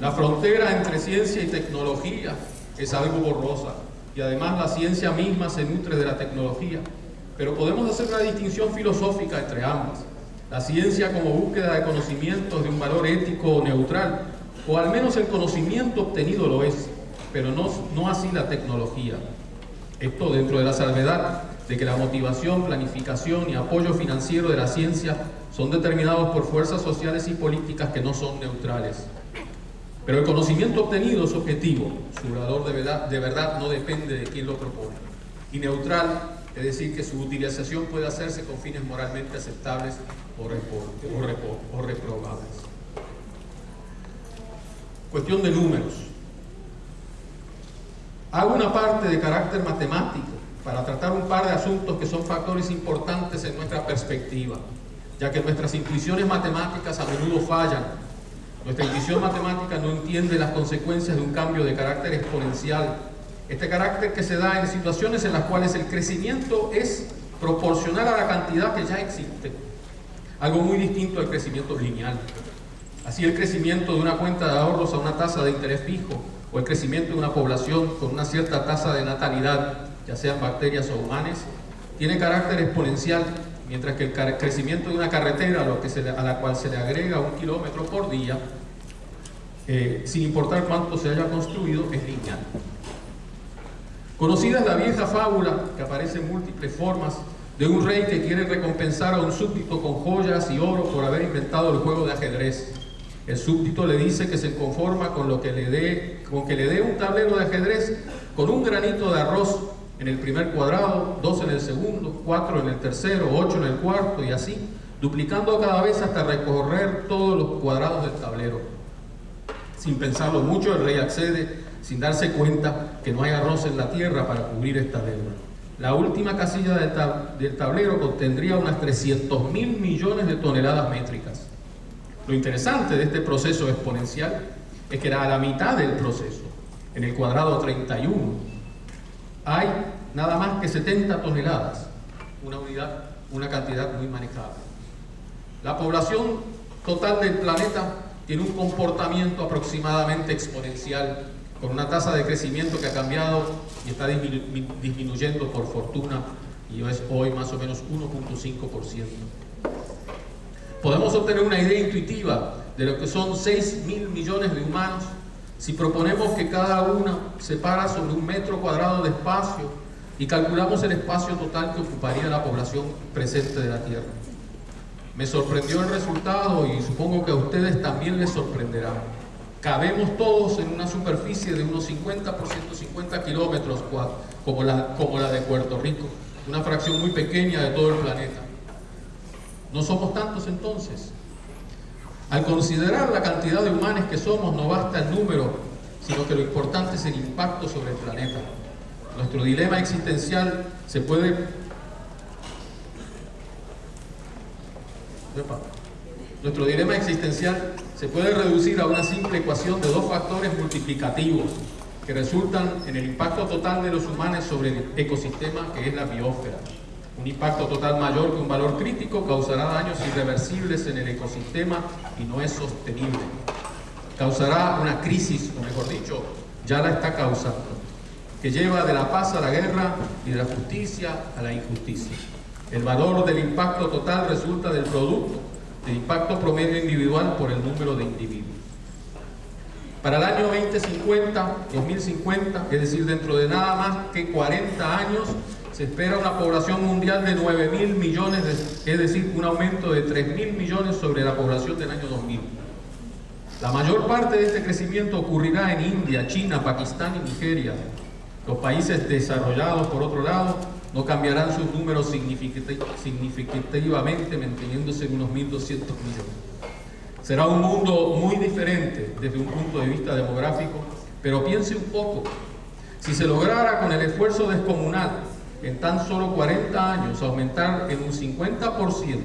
La frontera entre ciencia y tecnología es algo borrosa y además la ciencia misma se nutre de la tecnología, pero podemos hacer una distinción filosófica entre ambas. La ciencia como búsqueda de conocimientos de un valor ético neutral, o al menos el conocimiento obtenido lo es, pero no así la tecnología. Esto dentro de la salvedad de que la motivación, planificación y apoyo financiero de la ciencia son determinados por fuerzas sociales y políticas que no son neutrales. Pero el conocimiento obtenido es objetivo, su valor de verdad no depende de quién lo propone. Y neutral, es decir, que su utilización puede hacerse con fines moralmente aceptables o reprobables. Cuestión de números. Hago una parte de carácter matemático para tratar un par de asuntos que son factores importantes en nuestra perspectiva, ya que nuestras intuiciones matemáticas a menudo fallan. Nuestra intuición matemática no entiende las consecuencias de un cambio de carácter exponencial. Este carácter que se da en situaciones en las cuales el crecimiento es proporcional a la cantidad que ya existe. Algo muy distinto al crecimiento lineal. Así el crecimiento de una cuenta de ahorros a una tasa de interés fijo o el crecimiento de una población con una cierta tasa de natalidad, ya sean bacterias o humanos, tiene carácter exponencial, mientras que el crecimiento de una carretera a la cual se le agrega 1 kilómetro por día, sin importar cuánto se haya construido, es lineal. Conocida es la vieja fábula, que aparece en múltiples formas, de un rey que quiere recompensar a un súbdito con joyas y oro por haber inventado el juego de ajedrez. El súbdito le dice que se conforma con que le dé un tablero de ajedrez con un granito de arroz en el primer cuadrado, 2 en el segundo, 4 en el tercero, 8 en el cuarto y así, duplicando cada vez hasta recorrer todos los cuadrados del tablero. Sin pensarlo mucho, el rey accede, sin darse cuenta que no hay arroz en la tierra para cubrir esta deuda. La última casilla del tablero contendría unas 300.000 millones de toneladas métricas. Lo interesante de este proceso exponencial es que a la mitad del proceso, en el cuadrado 31, hay nada más que 70 toneladas, una cantidad muy manejable. La población total del planeta tiene un comportamiento aproximadamente exponencial, con una tasa de crecimiento que ha cambiado y está disminuyendo por fortuna, y es hoy más o menos 1.5%. Podemos obtener una idea intuitiva de lo que son 6.000 millones de humanos si proponemos que cada uno se para sobre 1 metro cuadrado de espacio y calculamos el espacio total que ocuparía la población presente de la Tierra. Me sorprendió el resultado y supongo que a ustedes también les sorprenderá. Cabemos todos en una superficie de unos 50 por 150 kilómetros, como la de Puerto Rico, una fracción muy pequeña de todo el planeta. No somos tantos entonces. Al considerar la cantidad de humanos que somos, no basta el número, sino que lo importante es el impacto sobre el planeta. Nuestro dilema existencial se puede reducir a una simple ecuación de 2 factores multiplicativos que resultan en el impacto total de los humanos sobre el ecosistema, que es la biosfera. Un impacto total mayor que un valor crítico causará daños irreversibles en el ecosistema y no es sostenible. Causará una crisis, o mejor dicho, ya la está causando, que lleva de la paz a la guerra y de la justicia a la injusticia. El valor del impacto total resulta del producto del impacto promedio individual por el número de individuos. Para el año 2050, es decir, dentro de nada más que 40 años, se espera una población mundial de 9.000 millones, es decir, un aumento de 3.000 millones sobre la población del año 2000. La mayor parte de este crecimiento ocurrirá en India, China, Pakistán y Nigeria. Los países desarrollados, por otro lado, no cambiarán sus números significativamente, manteniéndose en unos 1.200 millones. Será un mundo muy diferente desde un punto de vista demográfico, pero piense un poco. Si se lograra con el esfuerzo descomunal en tan solo 40 años aumentar en un 50%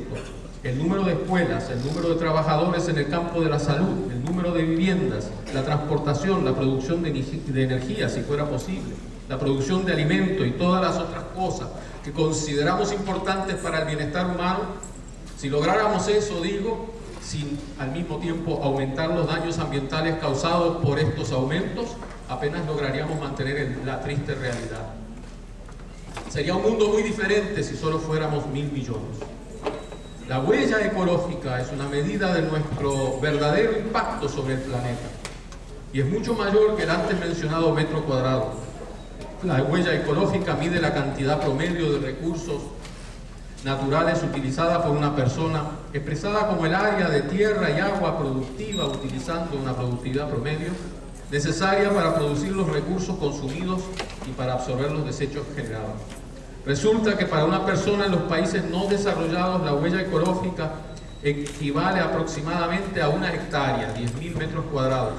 el número de escuelas, el número de trabajadores en el campo de la salud, el número de viviendas, la transportación, la producción de energía, si fuera posible, la producción de alimentos y todas las otras cosas que consideramos importantes para el bienestar humano, si lográramos eso, sin al mismo tiempo aumentar los daños ambientales causados por estos aumentos, apenas lograríamos mantener la triste realidad. Sería un mundo muy diferente si solo fuéramos 1.000 millones. La huella ecológica es una medida de nuestro verdadero impacto sobre el planeta y es mucho mayor que el antes mencionado metro cuadrado. La huella ecológica mide la cantidad promedio de recursos naturales utilizada por una persona, expresada como el área de tierra y agua productiva, utilizando una productividad promedio necesaria para producir los recursos consumidos y para absorber los desechos generados. Resulta que para una persona en los países no desarrollados la huella ecológica equivale aproximadamente a 1 hectárea, 10.000 metros cuadrados,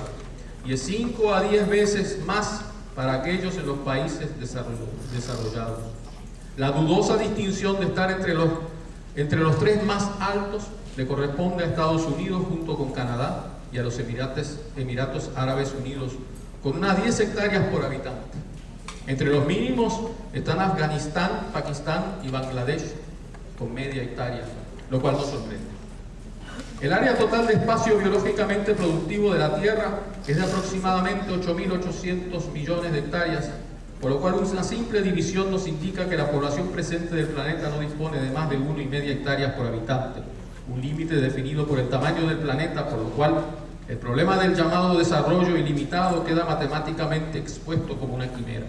y es 5 a 10 veces más para aquellos en los países desarrollados. La dudosa distinción de estar entre los 3 más altos le corresponde a Estados Unidos junto con Canadá y a los Emiratos Árabes Unidos, con unas 10 hectáreas por habitante. Entre los mínimos están Afganistán, Pakistán y Bangladesh, con media hectárea, lo cual nos sorprende. El área total de espacio biológicamente productivo de la Tierra es de aproximadamente 8.800 millones de hectáreas, por lo cual una simple división nos indica que la población presente del planeta no dispone de más de 1,5 hectáreas por habitante, un límite definido por el tamaño del planeta, por lo cual el problema del llamado desarrollo ilimitado queda matemáticamente expuesto como una quimera.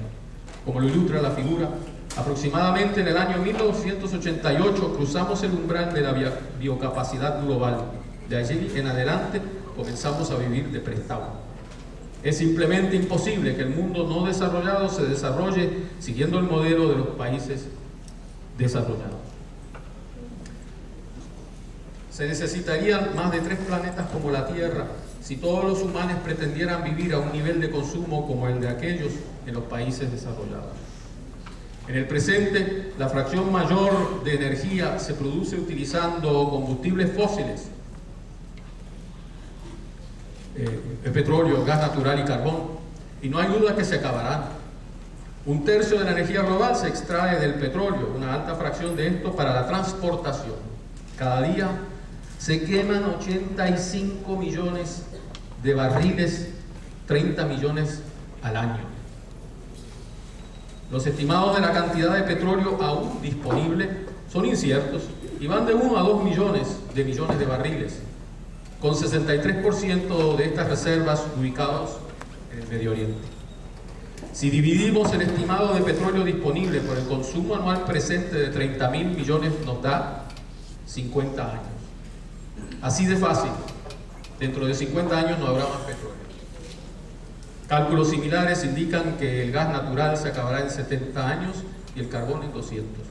Como lo ilustra la figura, aproximadamente en el año 1988 cruzamos el umbral de la biocapacidad global. De allí en adelante comenzamos a vivir de prestado. Es simplemente imposible que el mundo no desarrollado se desarrolle siguiendo el modelo de los países desarrollados. Se necesitarían más de 3 planetas como la Tierra si todos los humanos pretendieran vivir a un nivel de consumo como el de aquellos en los países desarrollados. En el presente, la fracción mayor de energía se produce utilizando combustibles fósiles, el petróleo, gas natural y carbón, y no hay duda que se acabarán. 1/3 de la energía global se extrae del petróleo, una alta fracción de esto para la transportación. Cada día se queman 85 millones de barriles, 30 millones al año. Los estimados de la cantidad de petróleo aún disponible son inciertos y van de 1 a 2 millones de barriles, con 63% de estas reservas ubicados en el Medio Oriente. Si dividimos el estimado de petróleo disponible por el consumo anual presente de 30.000 millones, nos da 50 años. Así de fácil, dentro de 50 años no habrá más petróleo. Cálculos similares indican que el gas natural se acabará en 70 años y el carbón en 200.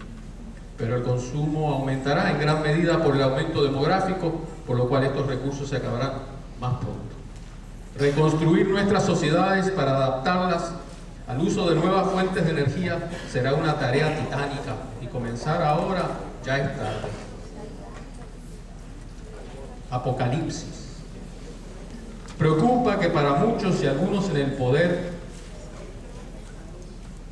Pero el consumo aumentará en gran medida por el aumento demográfico, por lo cual estos recursos se acabarán más pronto. Reconstruir nuestras sociedades para adaptarlas al uso de nuevas fuentes de energía será una tarea titánica y comenzar ahora ya es tarde. Apocalipsis. Preocupa que para muchos y algunos en el poder,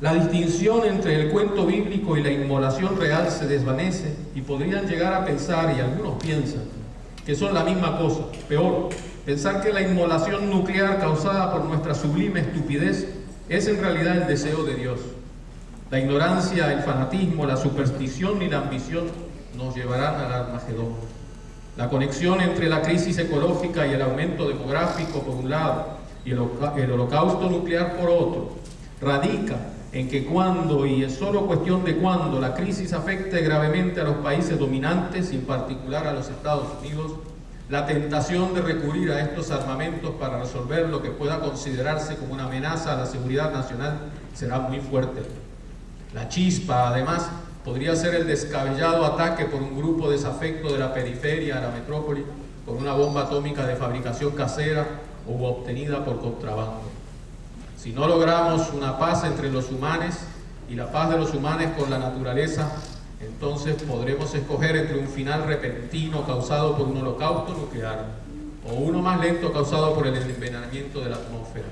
la distinción entre el cuento bíblico y la inmolación real se desvanece y podrían llegar a pensar, y algunos piensan, que son la misma cosa. Peor, pensar que la inmolación nuclear causada por nuestra sublime estupidez es en realidad el deseo de Dios. La ignorancia, el fanatismo, la superstición y la ambición nos llevarán al Armagedón. La conexión entre la crisis ecológica y el aumento demográfico por un lado y el holocausto nuclear por otro radica en que cuando, y es solo cuestión de cuando, la crisis afecte gravemente a los países dominantes y en particular a los Estados Unidos, la tentación de recurrir a estos armamentos para resolver lo que pueda considerarse como una amenaza a la seguridad nacional será muy fuerte. La chispa, además, podría ser el descabellado ataque por un grupo desafecto de la periferia a la metrópoli con una bomba atómica de fabricación casera o obtenida por contrabando. Si no logramos una paz entre los humanos y la paz de los humanos con la naturaleza, entonces podremos escoger entre un final repentino causado por un holocausto nuclear o uno más lento causado por el envenenamiento de la atmósfera.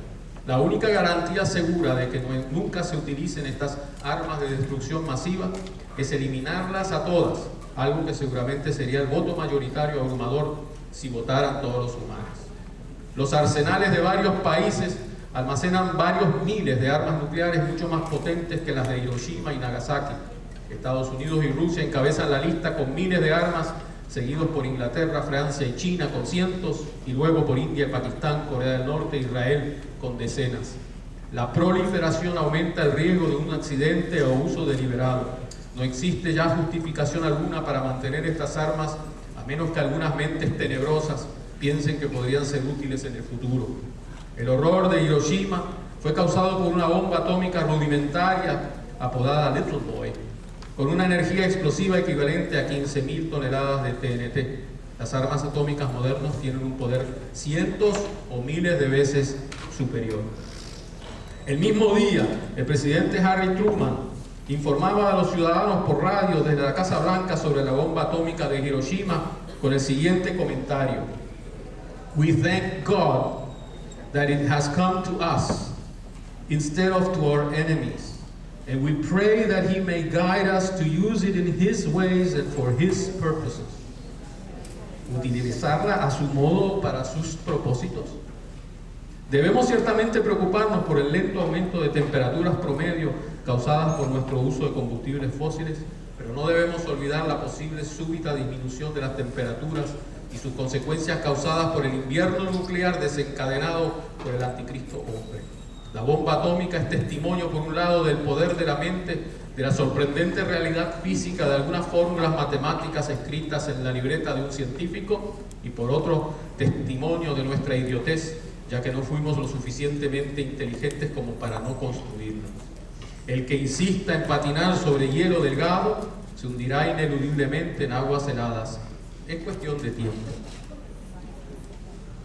La única garantía segura de que nunca se utilicen estas armas de destrucción masiva es eliminarlas a todas, algo que seguramente sería el voto mayoritario abrumador si votaran todos los humanos. Los arsenales de varios países almacenan varios miles de armas nucleares mucho más potentes que las de Hiroshima y Nagasaki. Estados Unidos y Rusia encabezan la lista con miles de armas, seguidos por Inglaterra, Francia y China con cientos, y luego por India y Pakistán, Corea del Norte e Israel con decenas. La proliferación aumenta el riesgo de un accidente o uso deliberado. No existe ya justificación alguna para mantener estas armas, a menos que algunas mentes tenebrosas piensen que podrían ser útiles en el futuro. El horror de Hiroshima fue causado por una bomba atómica rudimentaria apodada Little Boy, con una energía explosiva equivalente a 15.000 toneladas de TNT. Las armas atómicas modernas tienen un poder cientos o miles de veces superior. El mismo día, el presidente Harry Truman informaba a los ciudadanos por radio desde la Casa Blanca sobre la bomba atómica de Hiroshima con el siguiente comentario: "We thank God that it has come to us instead of to our enemies, and we pray that He may guide us to use it in His ways and for His purposes." utilizarla a su modo para sus propósitos. Debemos ciertamente preocuparnos por el lento aumento de temperaturas promedio causadas por nuestro uso de combustibles fósiles, pero no debemos olvidar la posible súbita disminución de las temperaturas y sus consecuencias causadas por el invierno nuclear desencadenado por el anticristo hombre. La bomba atómica es testimonio, por un lado, del poder de la mente, de la sorprendente realidad física de algunas fórmulas matemáticas escritas en la libreta de un científico, y por otro, testimonio de nuestra idiotez, ya que no fuimos lo suficientemente inteligentes como para no construirla. El que insista en patinar sobre hielo delgado se hundirá ineludiblemente en aguas heladas. Es cuestión de tiempo.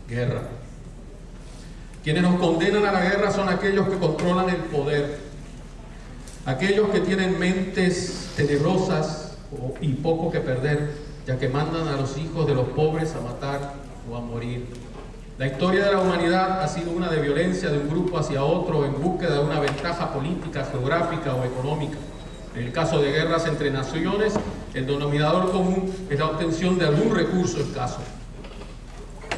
Guerra. Quienes nos condenan a la guerra son aquellos que controlan el poder, aquellos que tienen mentes tenebrosas y poco que perder, ya que mandan a los hijos de los pobres a matar o a morir. La historia de la humanidad ha sido una de violencia de un grupo hacia otro en búsqueda de una ventaja política, geográfica o económica. En el caso de guerras entre naciones, el denominador común es la obtención de algún recurso escaso.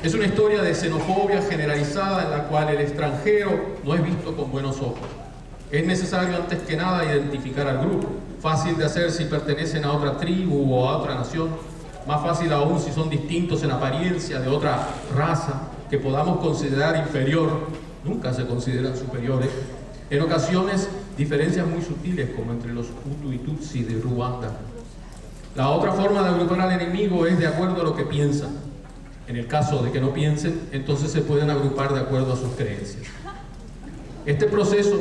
Es una historia de xenofobia generalizada en la cual el extranjero no es visto con buenos ojos. Es necesario antes que nada identificar al grupo. Fácil de hacer si pertenecen a otra tribu o a otra nación. Más fácil aún si son distintos en apariencia, de otra raza, que podamos considerar inferior. Nunca se consideran superiores. En ocasiones, diferencias muy sutiles, como entre los Hutu y Tutsi de Ruanda. La otra forma de agrupar al enemigo es de acuerdo a lo que piensan. En el caso de que no piensen, entonces se pueden agrupar de acuerdo a sus creencias. Este proceso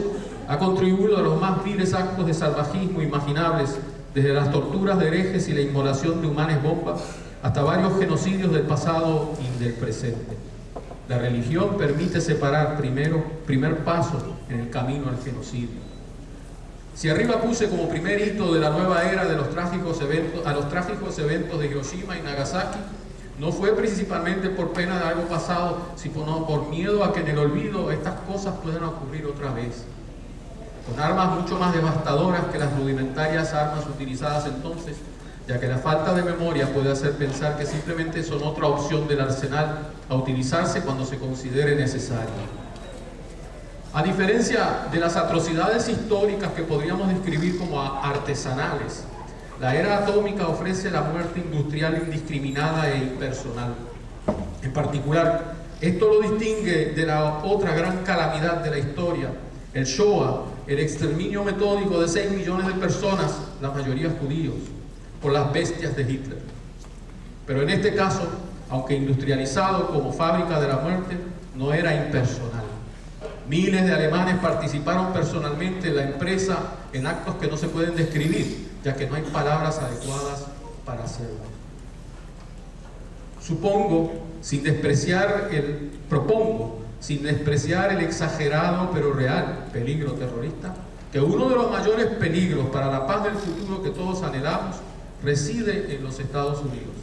ha contribuido a los más viles actos de salvajismo imaginables, desde las torturas de herejes y la inmolación de humanes bombas, hasta varios genocidios del pasado y del presente. La religión permite separar primer paso en el camino al genocidio. Si arriba puse como primer hito de la nueva era de los trágicos eventos de Hiroshima y Nagasaki, no fue principalmente por pena de algo pasado, sino por miedo a que en el olvido estas cosas puedan ocurrir otra vez, con armas mucho más devastadoras que las rudimentarias armas utilizadas entonces, ya que la falta de memoria puede hacer pensar que simplemente son otra opción del arsenal a utilizarse cuando se considere necesario. A diferencia de las atrocidades históricas que podríamos describir como artesanales, la era atómica ofrece la muerte industrial indiscriminada e impersonal. En particular, esto lo distingue de la otra gran calamidad de la historia, el Shoah, el exterminio metódico de 6 millones de personas, la mayoría judíos, por las bestias de Hitler. Pero en este caso, aunque industrializado como fábrica de la muerte, no era impersonal. Miles de alemanes participaron personalmente en la empresa en actos que no se pueden describir, ya que no hay palabras adecuadas para hacerlo. Propongo, sin despreciar el exagerado pero real peligro terrorista, que uno de los mayores peligros para la paz del futuro que todos anhelamos reside en los Estados Unidos.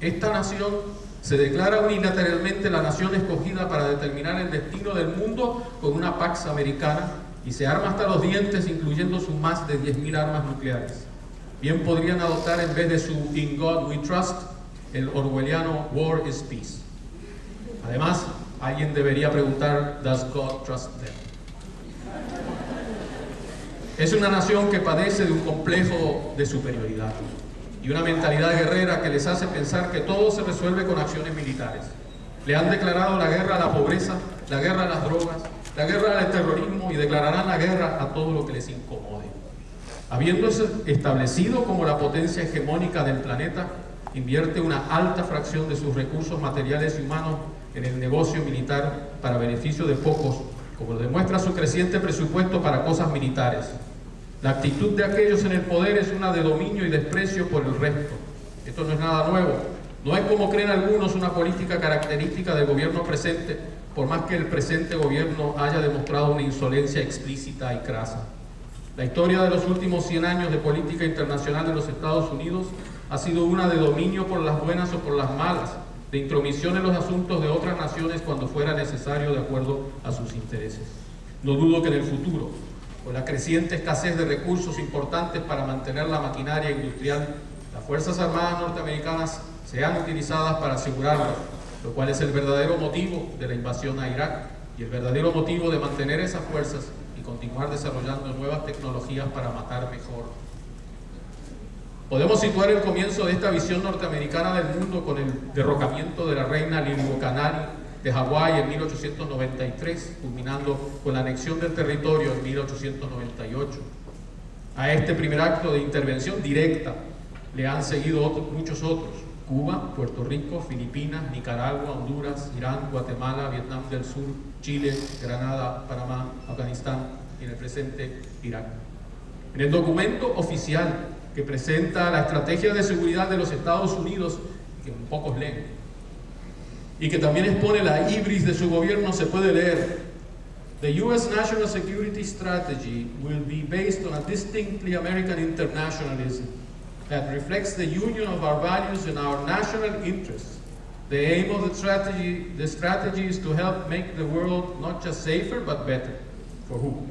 Esta nación se declara unilateralmente la nación escogida para determinar el destino del mundo con una Pax Americana y se arma hasta los dientes, incluyendo sus más de 10.000 armas nucleares. Bien podrían adoptar en vez de su In God We Trust el orwelliano War is Peace. Además, alguien debería preguntar, ¿Does God trust them? Es una nación que padece de un complejo de superioridad y una mentalidad guerrera que les hace pensar que todo se resuelve con acciones militares. Le han declarado la guerra a la pobreza, la guerra a las drogas, la guerra al terrorismo y declararán la guerra a todo lo que les incomode. Habiéndose establecido como la potencia hegemónica del planeta, invierte una alta fracción de sus recursos materiales y humanos en el negocio militar para beneficio de pocos, como lo demuestra su creciente presupuesto para cosas militares. La actitud de aquellos en el poder es una de dominio y desprecio por el resto. Esto no es nada nuevo. No es, como creen algunos, una política característica del gobierno presente, por más que el presente gobierno haya demostrado una insolencia explícita y crasa. La historia de los últimos 100 años de política internacional de los Estados Unidos ha sido una de dominio por las buenas o por las malas, de intromisión en los asuntos de otras naciones cuando fuera necesario de acuerdo a sus intereses. No dudo que en el futuro, con la creciente escasez de recursos importantes para mantener la maquinaria industrial, Las Fuerzas Armadas norteamericanas sean utilizadas para asegurarlo, lo cual es el verdadero motivo de la invasión a Irak y el verdadero motivo de mantener esas fuerzas y continuar desarrollando nuevas tecnologías para matar mejor. Podemos situar el comienzo de esta visión norteamericana del mundo con el derrocamiento de la reina Liliuokalani de Hawái en 1893, culminando con la anexión del territorio en 1898. A este primer acto de intervención directa le han seguido muchos otros: Cuba, Puerto Rico, Filipinas, Nicaragua, Honduras, Irán, Guatemala, Vietnam del Sur, Chile, Granada, Panamá, Afganistán y en el presente Irak. En el documento oficial que presenta la estrategia de seguridad de los Estados Unidos, que pocos leen, y que también expone la ibris de su gobierno, se puede leer: The U.S. National Security Strategy will be based on a distinctly American internationalism that reflects the union of our values and our national interests. The aim of the strategy is to help make the world not just safer but better. For who?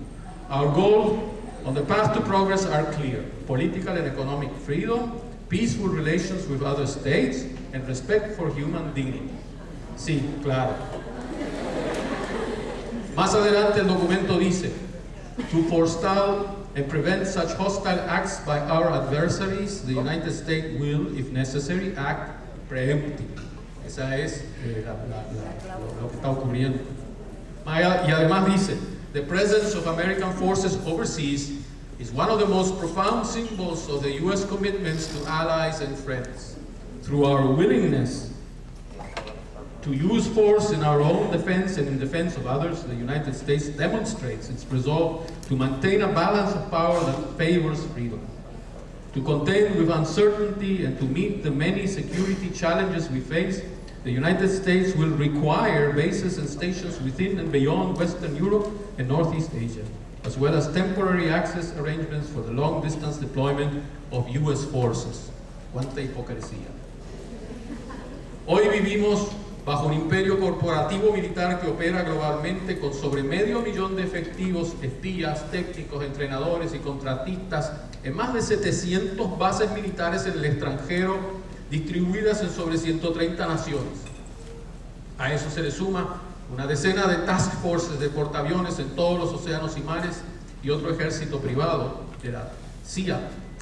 Our goals on the path to progress are clear: political and economic freedom, peaceful relations with other states, and respect for human dignity. Sí, claro. Más adelante el documento dice: to forestall and prevent such hostile acts by our adversaries, the United States will, if necessary, act preemptively. Esa es lo que está ocurriendo. Y además dice: the presence of American forces overseas is one of the most profound symbols of the U.S. commitments to allies and friends. Through our willingness to use force in our own defense and in defense of others, the United States demonstrates its resolve to maintain a balance of power that favors freedom. To contend with uncertainty and to meet the many security challenges we face, the United States will require bases and stations within and beyond Western Europe and Northeast Asia, as well as temporary access arrangements for the long-distance deployment of U.S. forces. Cuánta hipocresía. Hoy vivimos bajo un imperio corporativo militar que opera globalmente con sobre 500,000 de efectivos, espías, técnicos, entrenadores y contratistas en más de 700 bases militares en el extranjero, distribuidas en sobre 130 naciones. A eso se le suma una decena de task forces de portaaviones en todos los océanos y mares y otro ejército privado de la CIA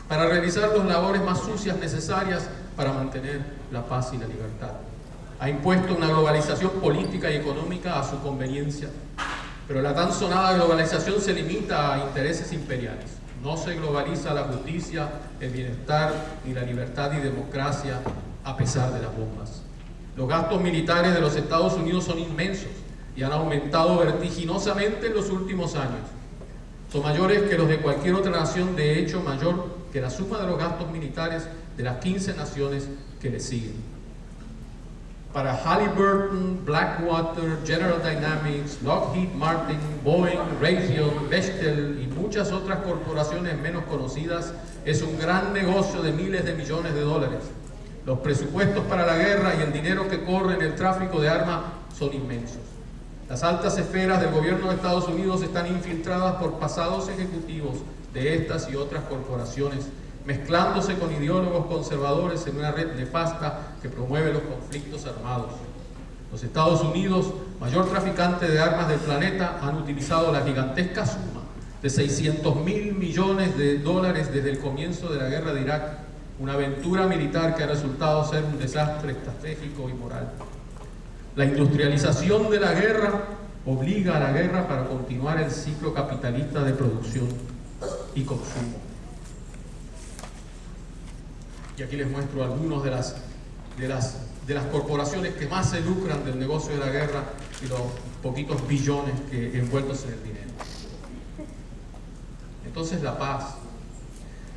para realizar las labores más sucias necesarias para mantener la paz y la libertad. Ha impuesto una globalización política y económica a su conveniencia, pero la tan sonada globalización se limita a intereses imperiales. No se globaliza la justicia, el bienestar ni la libertad y democracia a pesar de las bombas. Los gastos militares de los Estados Unidos son inmensos y han aumentado vertiginosamente en los últimos años. Son mayores que los de cualquier otra nación, de hecho mayor que la suma de los gastos militares de las 15 naciones que le siguen. Para Halliburton, Blackwater, General Dynamics, Lockheed Martin, Boeing, Raytheon, Bechtel y muchas otras corporaciones menos conocidas, es un gran negocio de miles de millones de dólares. Los presupuestos para la guerra y el dinero que corre en el tráfico de armas son inmensos. Las altas esferas del gobierno de Estados Unidos están infiltradas por pasados ejecutivos de estas y otras corporaciones, mezclándose con ideólogos conservadores en una red nefasta que promueve los conflictos armados. Los Estados Unidos, mayor traficante de armas del planeta, han utilizado la gigantesca suma de 600.000 millones de dólares desde el comienzo de la guerra de Irak, una aventura militar que ha resultado ser un desastre estratégico y moral. La industrialización de la guerra obliga a la guerra para continuar el ciclo capitalista de producción y consumo. Y aquí les muestro algunos de las corporaciones que más se lucran del negocio de la guerra y los poquitos billones que envueltos en el dinero. Entonces, la paz.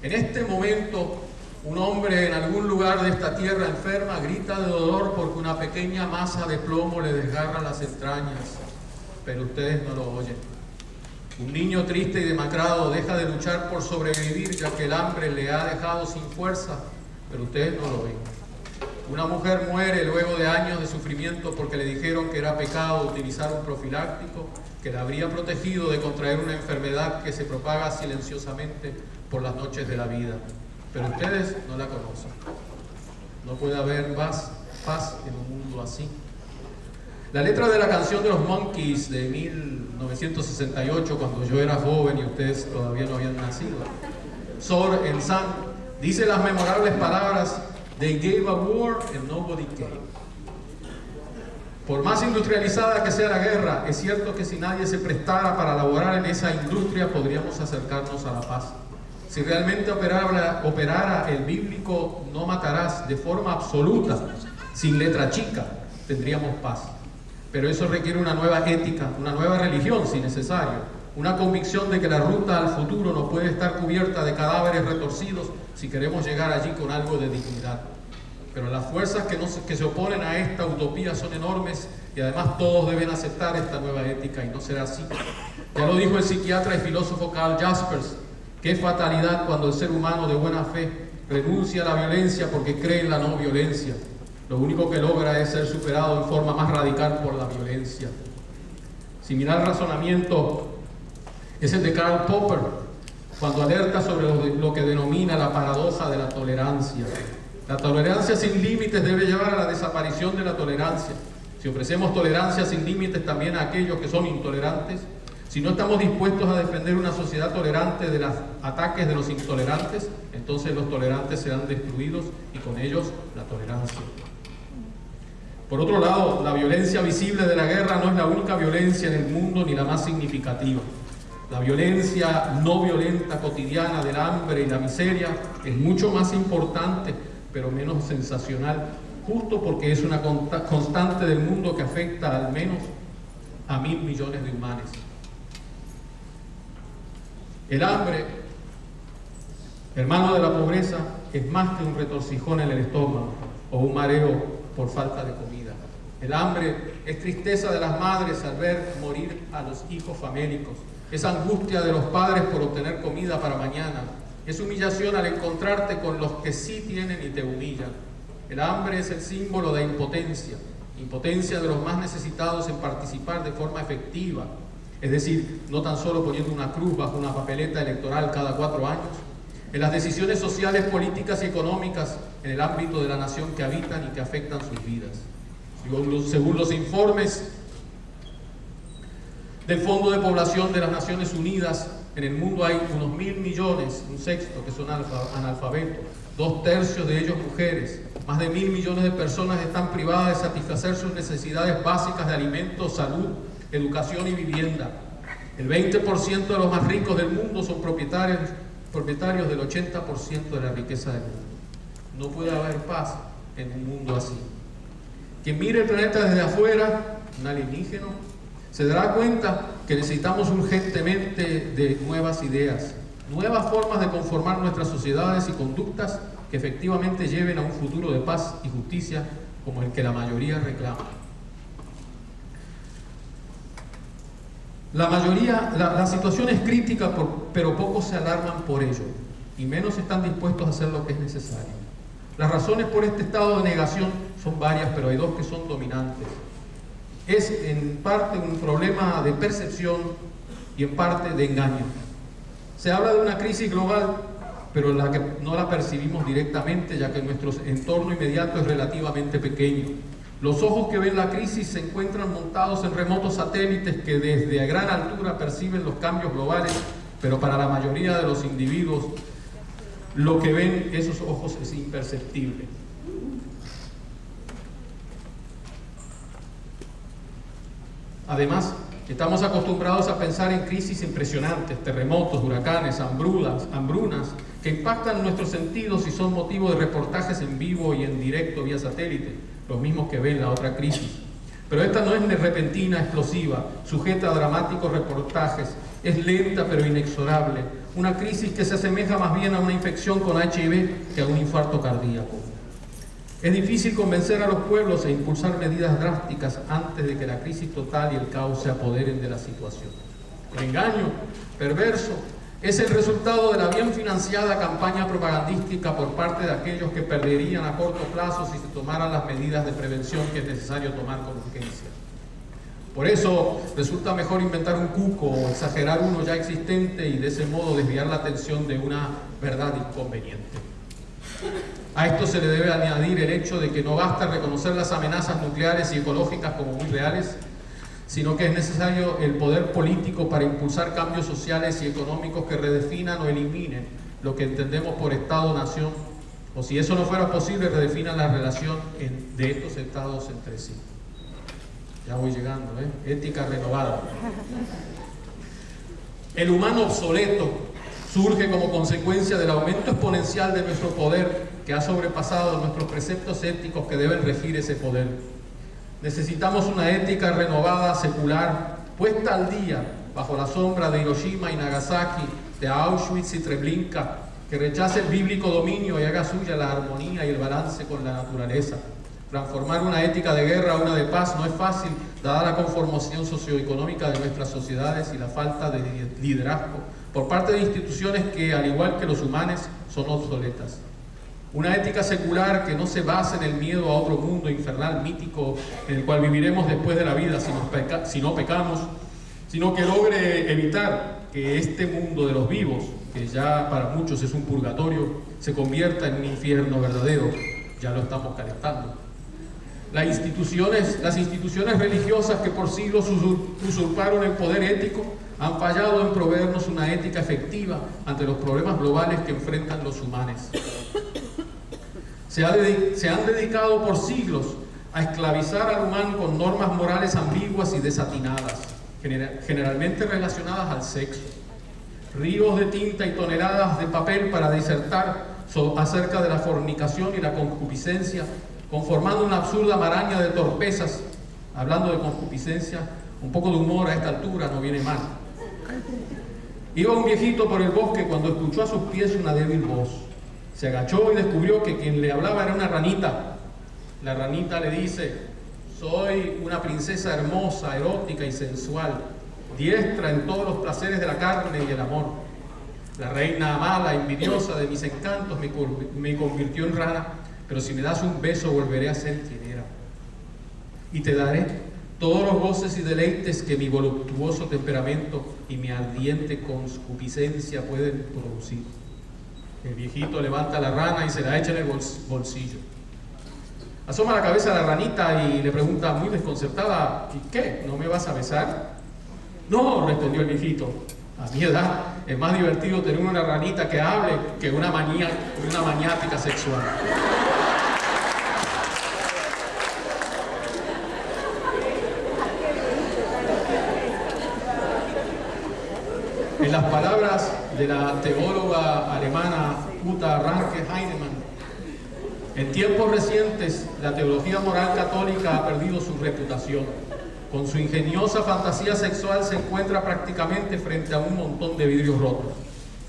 En este momento, un hombre en algún lugar de esta tierra enferma grita de dolor porque una pequeña masa de plomo le desgarra las entrañas, pero ustedes no lo oyen. Un niño triste y demacrado deja de luchar por sobrevivir ya que el hambre le ha dejado sin fuerza, pero ustedes no lo ven. Una mujer muere luego de años de sufrimiento porque le dijeron que era pecado utilizar un profiláctico que la habría protegido de contraer una enfermedad que se propaga silenciosamente por las noches de la vida. pero ustedes no la conocen. No puede haber paz en un mundo así. La letra de la canción de los Monkees de 1968, cuando yo era joven y ustedes todavía no habían nacido, Sor and Sun, dice las memorables palabras: "They gave a war and nobody came". Por más industrializada que sea la guerra, es cierto que si nadie se prestara para laborar en esa industria, podríamos acercarnos a la paz. Si realmente operara el bíblico "no matarás" de forma absoluta, sin letra chica, tendríamos paz. Pero eso requiere una nueva ética, una nueva religión si necesario, una convicción de que la ruta al futuro no puede estar cubierta de cadáveres retorcidos si queremos llegar allí con algo de dignidad. Pero las fuerzas que se oponen a esta utopía son enormes y además todos deben aceptar esta nueva ética y no será así. Ya lo dijo el psiquiatra y filósofo Karl Jaspers: qué fatalidad cuando el ser humano de buena fe renuncia a la violencia porque cree en la no violencia. Lo único que logra es ser superado en forma más radical por la violencia. Similar razonamiento es el de Karl Popper, cuando alerta sobre lo que denomina la paradoja de la tolerancia. La tolerancia sin límites debe llevar a la desaparición de la tolerancia. Si ofrecemos tolerancia sin límites también a aquellos que son intolerantes, si no estamos dispuestos a defender una sociedad tolerante de los ataques de los intolerantes, entonces los tolerantes serán destruidos y con ellos la tolerancia. Por otro lado, la violencia visible de la guerra no es la única violencia en el mundo ni la más significativa. La violencia no violenta cotidiana del hambre y la miseria es mucho más importante, pero menos sensacional, justo porque es una constante del mundo que afecta al menos a 1.000 millones de humanos. El hambre, hermano de la pobreza, es más que un retorcijón en el estómago o un mareo por falta de comida. El hambre es tristeza de las madres al ver morir a los hijos famélicos. Es angustia de los padres por obtener comida para mañana. Es humillación al encontrarte con los que sí tienen y te humillan. El hambre es el símbolo de impotencia, impotencia de los más necesitados en participar de forma efectiva. Es decir, no tan solo poniendo una cruz bajo una papeleta electoral cada 4 años, en las decisiones sociales, políticas y económicas en el ámbito de la nación que habitan y que afectan sus vidas. Según los informes del Fondo de Población de las Naciones Unidas, en el mundo hay unos 1.000 millones, un sexto, que son analfabetos, 2/3 de ellos mujeres. Más de 1.000 millones de personas están privadas de satisfacer sus necesidades básicas de alimentos, salud, educación y vivienda. El 20% de los más ricos del mundo son propietarios del 80% de la riqueza del mundo. No puede haber paz en un mundo así. Quien mire el planeta desde afuera, un alienígeno, se dará cuenta que necesitamos urgentemente de nuevas ideas, nuevas formas de conformar nuestras sociedades y conductas que efectivamente lleven a un futuro de paz y justicia como el que la mayoría reclama. La situación es crítica, pero pocos se alarman por ello, y menos están dispuestos a hacer lo que es necesario. Las razones por este estado de negación son varias, pero hay 2 que son dominantes. Es en parte un problema de percepción y en parte de engaño. Se habla de una crisis global, pero no la percibimos directamente, ya que nuestro entorno inmediato es relativamente pequeño. Los ojos que ven la crisis se encuentran montados en remotos satélites que desde a gran altura perciben los cambios globales, pero para la mayoría de los individuos lo que ven esos ojos es imperceptible. Además, estamos acostumbrados a pensar en crisis impresionantes, terremotos, huracanes, hambrunas, que impactan nuestros sentidos y son motivo de reportajes en vivo y en directo vía satélite, los mismos que ven la otra crisis. Pero esta no es ni repentina, explosiva, sujeta a dramáticos reportajes, es lenta pero inexorable, una crisis que se asemeja más bien a una infección con HIV que a un infarto cardíaco. Es difícil convencer a los pueblos e impulsar medidas drásticas antes de que la crisis total y el caos se apoderen de la situación. El engaño perverso es el resultado de la bien financiada campaña propagandística por parte de aquellos que perderían a corto plazo si se tomaran las medidas de prevención que es necesario tomar con urgencia. Por eso resulta mejor inventar un cuco o exagerar uno ya existente y de ese modo desviar la atención de una verdad inconveniente. A esto se le debe añadir el hecho de que no basta reconocer las amenazas nucleares y ecológicas como muy reales, sino que es necesario el poder político para impulsar cambios sociales y económicos que redefinan o eliminen lo que entendemos por Estado-nación, o si eso no fuera posible, redefinan la relación de estos estados entre sí. Ya voy llegando, ética renovada. El humano obsoleto surge como consecuencia del aumento exponencial de nuestro poder que ha sobrepasado nuestros preceptos éticos que deben regir ese poder. Necesitamos una ética renovada, secular, puesta al día bajo la sombra de Hiroshima y Nagasaki, de Auschwitz y Treblinka, que rechace el bíblico dominio y haga suya la armonía y el balance con la naturaleza. Transformar una ética de guerra a una de paz no es fácil, dada la conformación socioeconómica de nuestras sociedades y la falta de liderazgo por parte de instituciones que, al igual que los humanos, son obsoletas. Una ética secular que no se base en el miedo a otro mundo infernal, mítico, en el cual viviremos después de la vida si no pecamos, sino que logre evitar que este mundo de los vivos, que ya para muchos es un purgatorio, se convierta en un infierno verdadero. Ya lo estamos calentando. Las instituciones religiosas que por siglos usurparon el poder ético han fallado en proveernos una ética efectiva ante los problemas globales que enfrentan los humanos. Se han dedicado por siglos a esclavizar al humano con normas morales ambiguas y desatinadas, generalmente relacionadas al sexo. Ríos de tinta y toneladas de papel para disertar acerca de la fornicación y la concupiscencia, conformando una absurda maraña de torpezas. Hablando de concupiscencia, un poco de humor a esta altura no viene mal. Iba un viejito por el bosque cuando escuchó a sus pies una débil voz. Se agachó y descubrió que quien le hablaba era una ranita. La ranita le dice: soy una princesa hermosa, erótica y sensual, diestra en todos los placeres de la carne y el amor. La reina mala, envidiosa de mis encantos, me convirtió en rana, pero si me das un beso volveré a ser quien era. Y te daré todos los goces y deleites que mi voluptuoso temperamento y mi ardiente concupiscencia pueden producir. El viejito levanta la rana y se la echa en el bolsillo. Asoma la cabeza a la ranita y le pregunta muy desconcertada: ¿y qué? ¿No me vas a besar? No, respondió el viejito. A mi edad es más divertido tener una ranita que hable que una maniática sexual. En las palabras de la teóloga alemana Uta Ranke-Heinemann, en tiempos recientes la teología moral católica ha perdido su reputación. Con su ingeniosa fantasía sexual se encuentra prácticamente frente a un montón de vidrios rotos.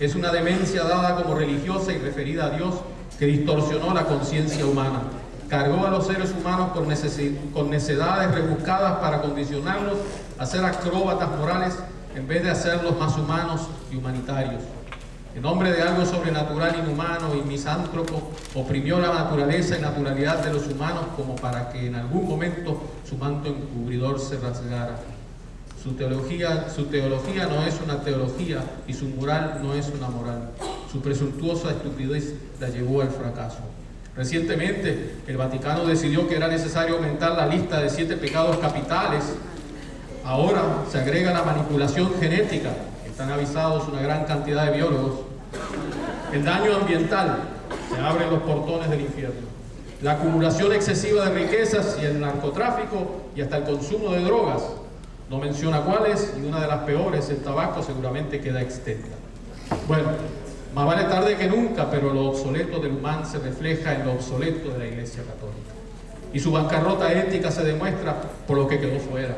Es una demencia dada como religiosa y referida a Dios que distorsionó la conciencia humana. Cargó a los seres humanos con necedades rebuscadas para condicionarlos a ser acróbatas morales en vez de hacerlos más humanos y humanitarios. En nombre de algo sobrenatural, inhumano y misántropo, oprimió la naturaleza y naturalidad de los humanos como para que en algún momento su manto encubridor se rasgara. Su teología no es una teología y su moral no es una moral. Su presuntuosa estupidez la llevó al fracaso. Recientemente, el Vaticano decidió que era necesario aumentar la lista de 7 pecados capitales. Ahora se agrega la manipulación genética. Están avisados una gran cantidad de biólogos. El daño ambiental, se abren los portones del infierno. La acumulación excesiva de riquezas y el narcotráfico y hasta el consumo de drogas. No menciona cuáles, y una de las peores, el tabaco, seguramente queda extenta. Bueno, más vale tarde que nunca, pero lo obsoleto del humano se refleja en lo obsoleto de la Iglesia Católica. Y su bancarrota ética se demuestra por lo que quedó fuera.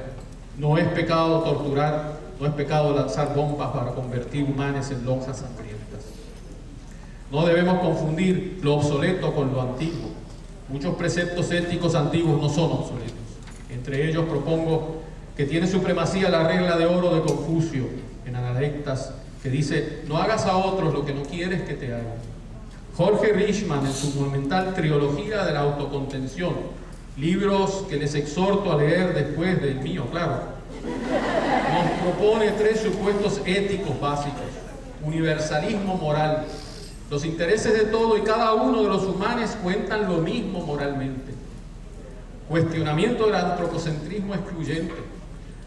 No es pecado torturar, no es pecado lanzar bombas para convertir humanos en lonjas sangrientas. No debemos confundir lo obsoleto con lo antiguo. Muchos preceptos éticos antiguos no son obsoletos. Entre ellos propongo que tiene supremacía la regla de oro de Confucio en Analectas, que dice: no hagas a otros lo que no quieres que te hagan. Jorge Richman, en su monumental Trilogía de la Autocontención, libros que les exhorto a leer después del mío, claro, nos propone 3 supuestos éticos básicos: universalismo moral, Los intereses de todo y cada uno de los humanos cuentan lo mismo moralmente. Cuestionamiento del antropocentrismo excluyente.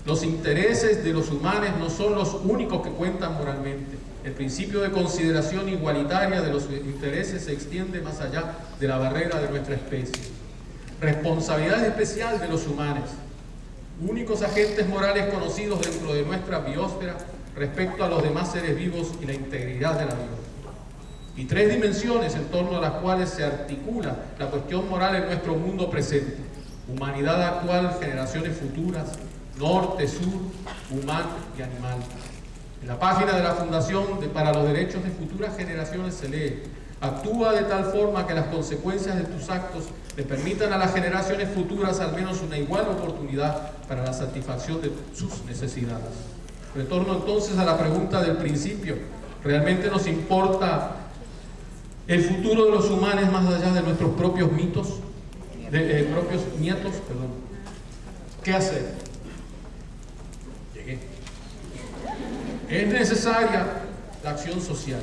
Los intereses de los humanos no son los únicos que cuentan moralmente. El principio de consideración igualitaria de los intereses se extiende más allá de la barrera de nuestra especie. Responsabilidad especial de los humanos, únicos agentes morales conocidos dentro de nuestra biosfera respecto a los demás seres vivos y la integridad de la biosfera. Y tres dimensiones en torno a las cuales se articula la cuestión moral en nuestro mundo presente: humanidad actual, generaciones futuras, norte, sur, humano y animal. En la página de la Fundación para los Derechos de Futuras Generaciones se lee: actúa de tal forma que las consecuencias de tus actos le permitan a las generaciones futuras al menos una igual oportunidad para la satisfacción de sus necesidades. Retorno entonces a la pregunta del principio: ¿realmente nos importa el futuro de los humanos más allá de nuestros propios mitos, propios nietos? ¿Qué hacer? Llegué. Es necesaria la acción social.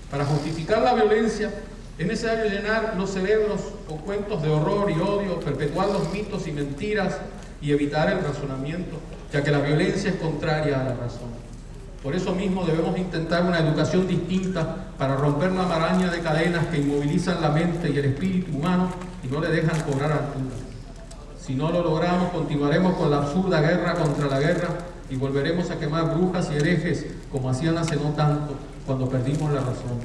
Para justificar la violencia es necesario llenar los cerebros con cuentos de horror y odio, perpetuar los mitos y mentiras y evitar el razonamiento, ya que la violencia es contraria a la razón. Por eso mismo debemos intentar una educación distinta para romper la maraña de cadenas que inmovilizan la mente y el espíritu humano y no le dejan cobrar altura. Si no lo logramos, continuaremos con la absurda guerra contra la guerra y volveremos a quemar brujas y herejes como hacían hace no tanto, cuando perdimos la razón.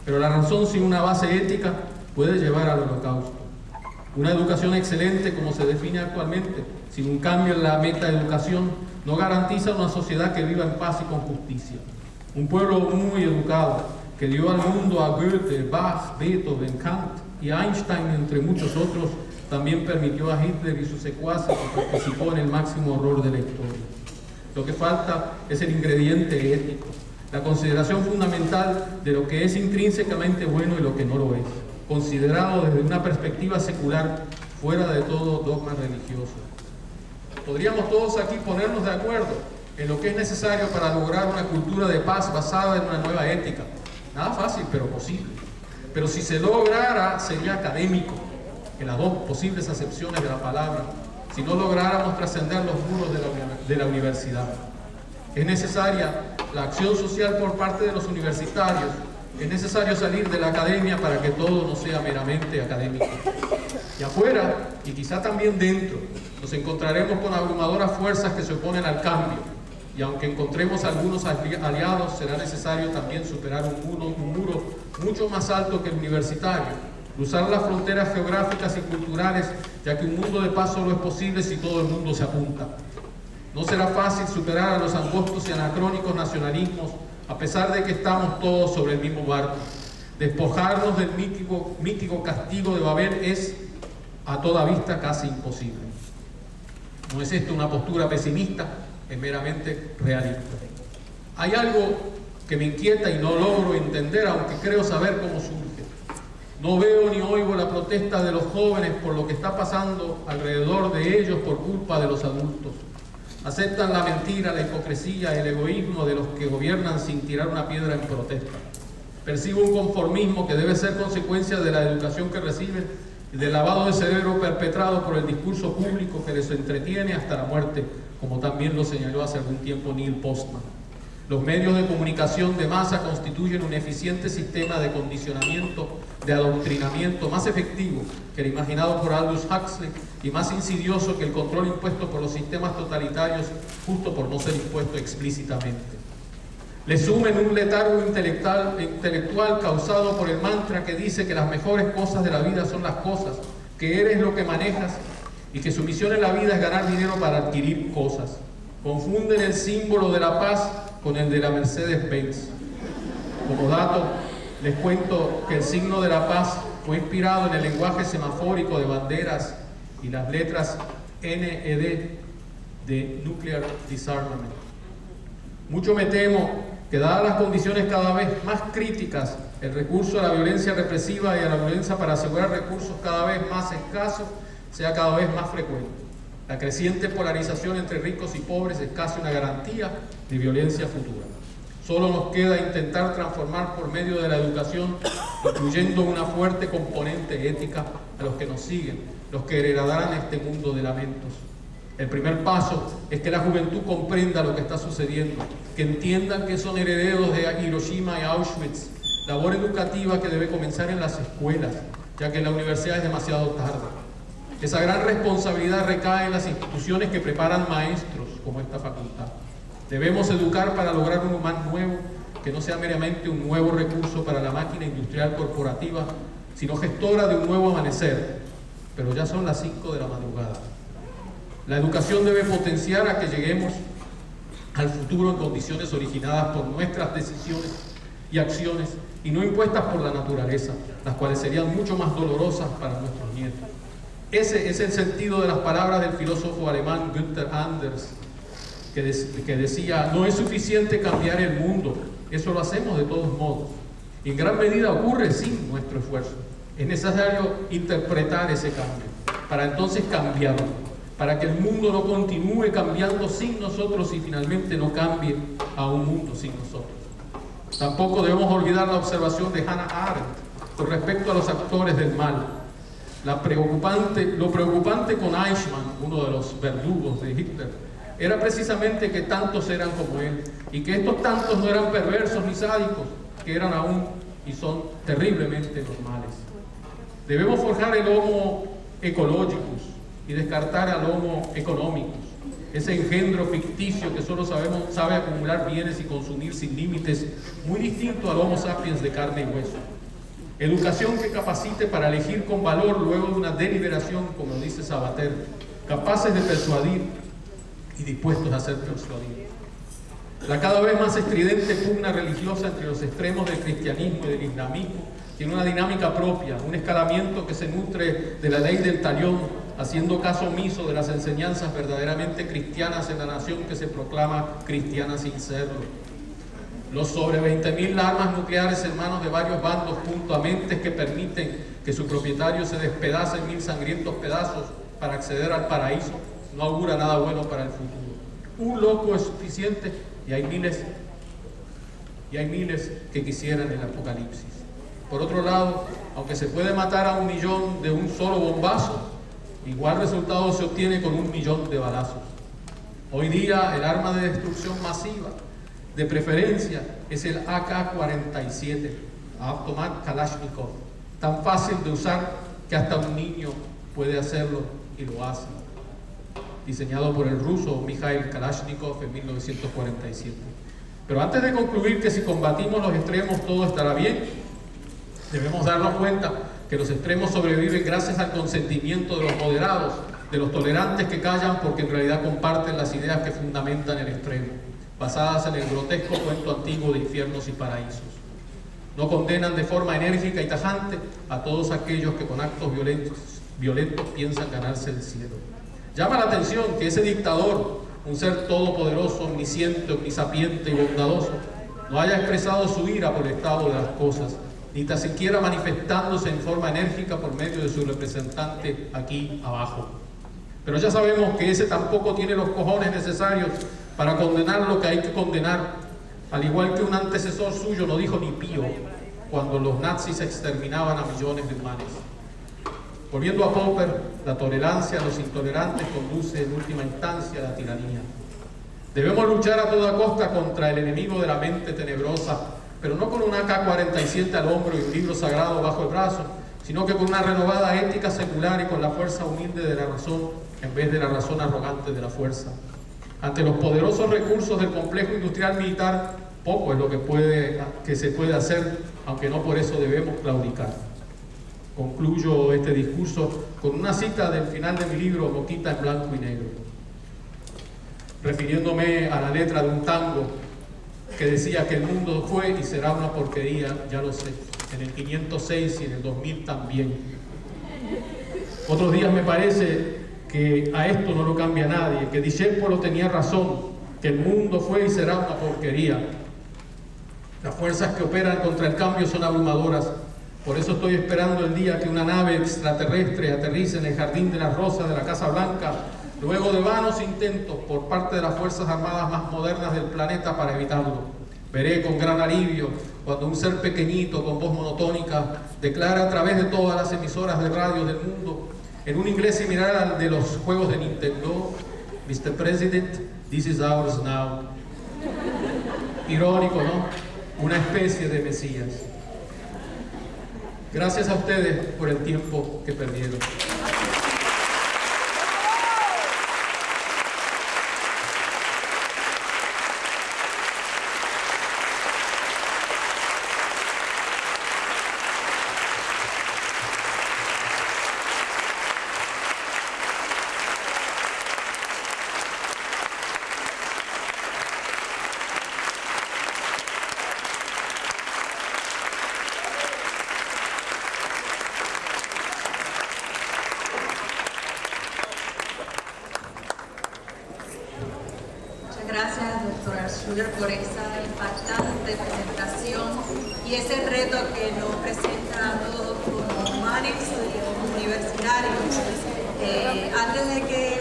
Pero la razón sin una base ética puede llevar al holocausto. Una educación excelente, como se define actualmente, sin un cambio en la metaeducación, no garantiza una sociedad que viva en paz y con justicia. Un pueblo muy educado, que dio al mundo a Goethe, Bach, Beethoven, Kant y Einstein, entre muchos otros, también permitió a Hitler y sus secuaces que participó en el máximo horror de la historia. Lo que falta es el ingrediente ético, la consideración fundamental de lo que es intrínsecamente bueno y lo que no lo es, considerado desde una perspectiva secular, fuera de todo dogma religioso. Podríamos todos aquí ponernos de acuerdo en lo que es necesario para lograr una cultura de paz basada en una nueva ética. Nada fácil, pero posible. Pero si se lograra, sería académico, en las dos posibles acepciones de la palabra, si no lográramos trascender los muros de la universidad. Es necesaria la acción social por parte de los universitarios, es necesario salir de la academia para que todo no sea meramente académico. Y afuera, y quizá también dentro, nos encontraremos con abrumadoras fuerzas que se oponen al cambio, y aunque encontremos algunos aliados, será necesario también superar un muro mucho más alto que el universitario, cruzar las fronteras geográficas y culturales, ya que un mundo de paz solo es posible si todo el mundo se apunta. No será fácil superar a los angostos y anacrónicos nacionalismos, a pesar de que estamos todos sobre el mismo barco. Despojarnos del mítico castigo de Babel es, a toda vista, casi imposible. No es esto una postura pesimista, es meramente realista. Hay algo que me inquieta y no logro entender, aunque creo saber cómo surge. No veo ni oigo la protesta de los jóvenes por lo que está pasando alrededor de ellos por culpa de los adultos. Aceptan la mentira, la hipocresía, el egoísmo de los que gobiernan sin tirar una piedra en protesta. Percibo un conformismo que debe ser consecuencia de la educación que reciben y del lavado de cerebro perpetrado por el discurso público que les entretiene hasta la muerte, como también lo señaló hace algún tiempo Neil Postman. Los medios de comunicación de masa constituyen un eficiente sistema de condicionamiento, de adoctrinamiento más efectivo que el imaginado por Aldous Huxley y más insidioso que el control impuesto por los sistemas totalitarios, justo por no ser impuesto explícitamente. Le sumen un letargo intelectual causado por el mantra que dice que las mejores cosas de la vida son las cosas, que eres lo que manejas y que su misión en la vida es ganar dinero para adquirir cosas. Confunden el símbolo de la paz con el de la Mercedes-Benz. Como dato, les cuento que el signo de la paz fue inspirado en el lenguaje semafórico de banderas y las letras NED de Nuclear Disarmament. Mucho me temo que, dadas las condiciones cada vez más críticas, el recurso a la violencia represiva y a la violencia para asegurar recursos cada vez más escasos sea cada vez más frecuente. La creciente polarización entre ricos y pobres es casi una garantía de violencia futura. Solo nos queda intentar transformar por medio de la educación, incluyendo una fuerte componente ética a los que nos siguen, los que heredarán este mundo de lamentos. El primer paso es que la juventud comprenda lo que está sucediendo, que entiendan que son herederos de Hiroshima y Auschwitz, labor educativa que debe comenzar en las escuelas, ya que en la universidad es demasiado tarde. Esa gran responsabilidad recae en las instituciones que preparan maestros como esta facultad. Debemos educar para lograr un humano nuevo, que no sea meramente un nuevo recurso para la máquina industrial corporativa, sino gestora de un nuevo amanecer. Pero ya son las 5 de la madrugada. La educación debe potenciar a que lleguemos al futuro en condiciones originadas por nuestras decisiones y acciones y no impuestas por la naturaleza, las cuales serían mucho más dolorosas para nuestros nietos. Ese es el sentido de las palabras del filósofo alemán Günther Anders, que decía: no es suficiente cambiar el mundo, eso lo hacemos de todos modos. Y en gran medida ocurre sin nuestro esfuerzo. Es necesario interpretar ese cambio, para entonces cambiarlo, para que el mundo no continúe cambiando sin nosotros y finalmente no cambie a un mundo sin nosotros. Tampoco debemos olvidar la observación de Hannah Arendt con respecto a los actores del mal. Lo preocupante con Eichmann, uno de los verdugos de Hitler, era precisamente que tantos eran como él, y que estos tantos no eran perversos ni sádicos, que eran aún y son terriblemente normales. Debemos forjar el homo ecologicus y descartar al homo economicus, ese engendro ficticio que solo sabe acumular bienes y consumir sin límites, muy distinto al homo sapiens de carne y hueso. Educación que capacite para elegir con valor luego de una deliberación, como dice Sabater, capaces de persuadir y dispuestos a ser persuadidos. La cada vez más estridente pugna religiosa entre los extremos del cristianismo y del islamismo tiene una dinámica propia, un escalamiento que se nutre de la ley del talión, haciendo caso omiso de las enseñanzas verdaderamente cristianas en la nación que se proclama cristiana sin serlo. Los sobre 20.000 armas nucleares en manos de varios bandos junto a mentes que permiten que su propietario se despedace en 1000 sangrientos pedazos para acceder al paraíso no augura nada bueno para el futuro. Un loco es suficiente y hay miles que quisieran el apocalipsis. Por otro lado, aunque se puede matar a 1 millón de un solo bombazo, igual resultado se obtiene con 1 millón de balazos. Hoy día el arma de destrucción masiva de preferencia es el AK-47, Automat Kalashnikov, tan fácil de usar que hasta un niño puede hacerlo y lo hace. Diseñado por el ruso Mikhail Kalashnikov en 1947. Pero antes de concluir que si combatimos los extremos todo estará bien, debemos darnos cuenta que los extremos sobreviven gracias al consentimiento de los moderados, de los tolerantes que callan porque en realidad comparten las ideas que fundamentan el extremo, basadas en el grotesco cuento antiguo de infiernos y paraísos. No condenan de forma enérgica y tajante a todos aquellos que con actos violentos piensan ganarse el cielo. Llama la atención que ese dictador, un ser todopoderoso, omnisciente, omnisapiente y bondadoso, no haya expresado su ira por el estado de las cosas, ni tan siquiera manifestándose en forma enérgica por medio de su representante aquí abajo. Pero ya sabemos que ese tampoco tiene los cojones necesarios para condenar lo que hay que condenar, al igual que un antecesor suyo no dijo ni pío cuando los nazis exterminaban a millones de humanos. Volviendo a Popper, la tolerancia a los intolerantes conduce en última instancia a la tiranía. Debemos luchar a toda costa contra el enemigo de la mente tenebrosa, pero no con un AK-47 al hombro y un libro sagrado bajo el brazo, sino que con una renovada ética secular y con la fuerza humilde de la razón, en vez de la razón arrogante de la fuerza. Ante los poderosos recursos del complejo industrial militar, poco es lo que se puede hacer, aunque no por eso debemos claudicar. Concluyo este discurso con una cita del final de mi libro Boquita en blanco y negro, refiriéndome a la letra de un tango que decía que el mundo fue y será una porquería, ya lo sé, en el 506 y en el 2000 también. Otros días me parece que a esto no lo cambia nadie, que Discépolo tenía razón, que el mundo fue y será una porquería. Las fuerzas que operan contra el cambio son abrumadoras. Por eso estoy esperando el día que una nave extraterrestre aterrice en el Jardín de las Rosas de la Casa Blanca, luego de vanos intentos por parte de las Fuerzas Armadas más modernas del planeta para evitarlo. Veré con gran alivio cuando un ser pequeñito con voz monotónica declara a través de todas las emisoras de radio del mundo, en un inglés similar al de los juegos de Nintendo: Mr. President, this is ours now. Irónico, ¿no? Una especie de Mesías. Gracias a ustedes por el tiempo que perdieron. Gracias, doctora Schuller, por esa impactante presentación y ese reto que nos presenta a todos como humanos y como universitarios. Antes de que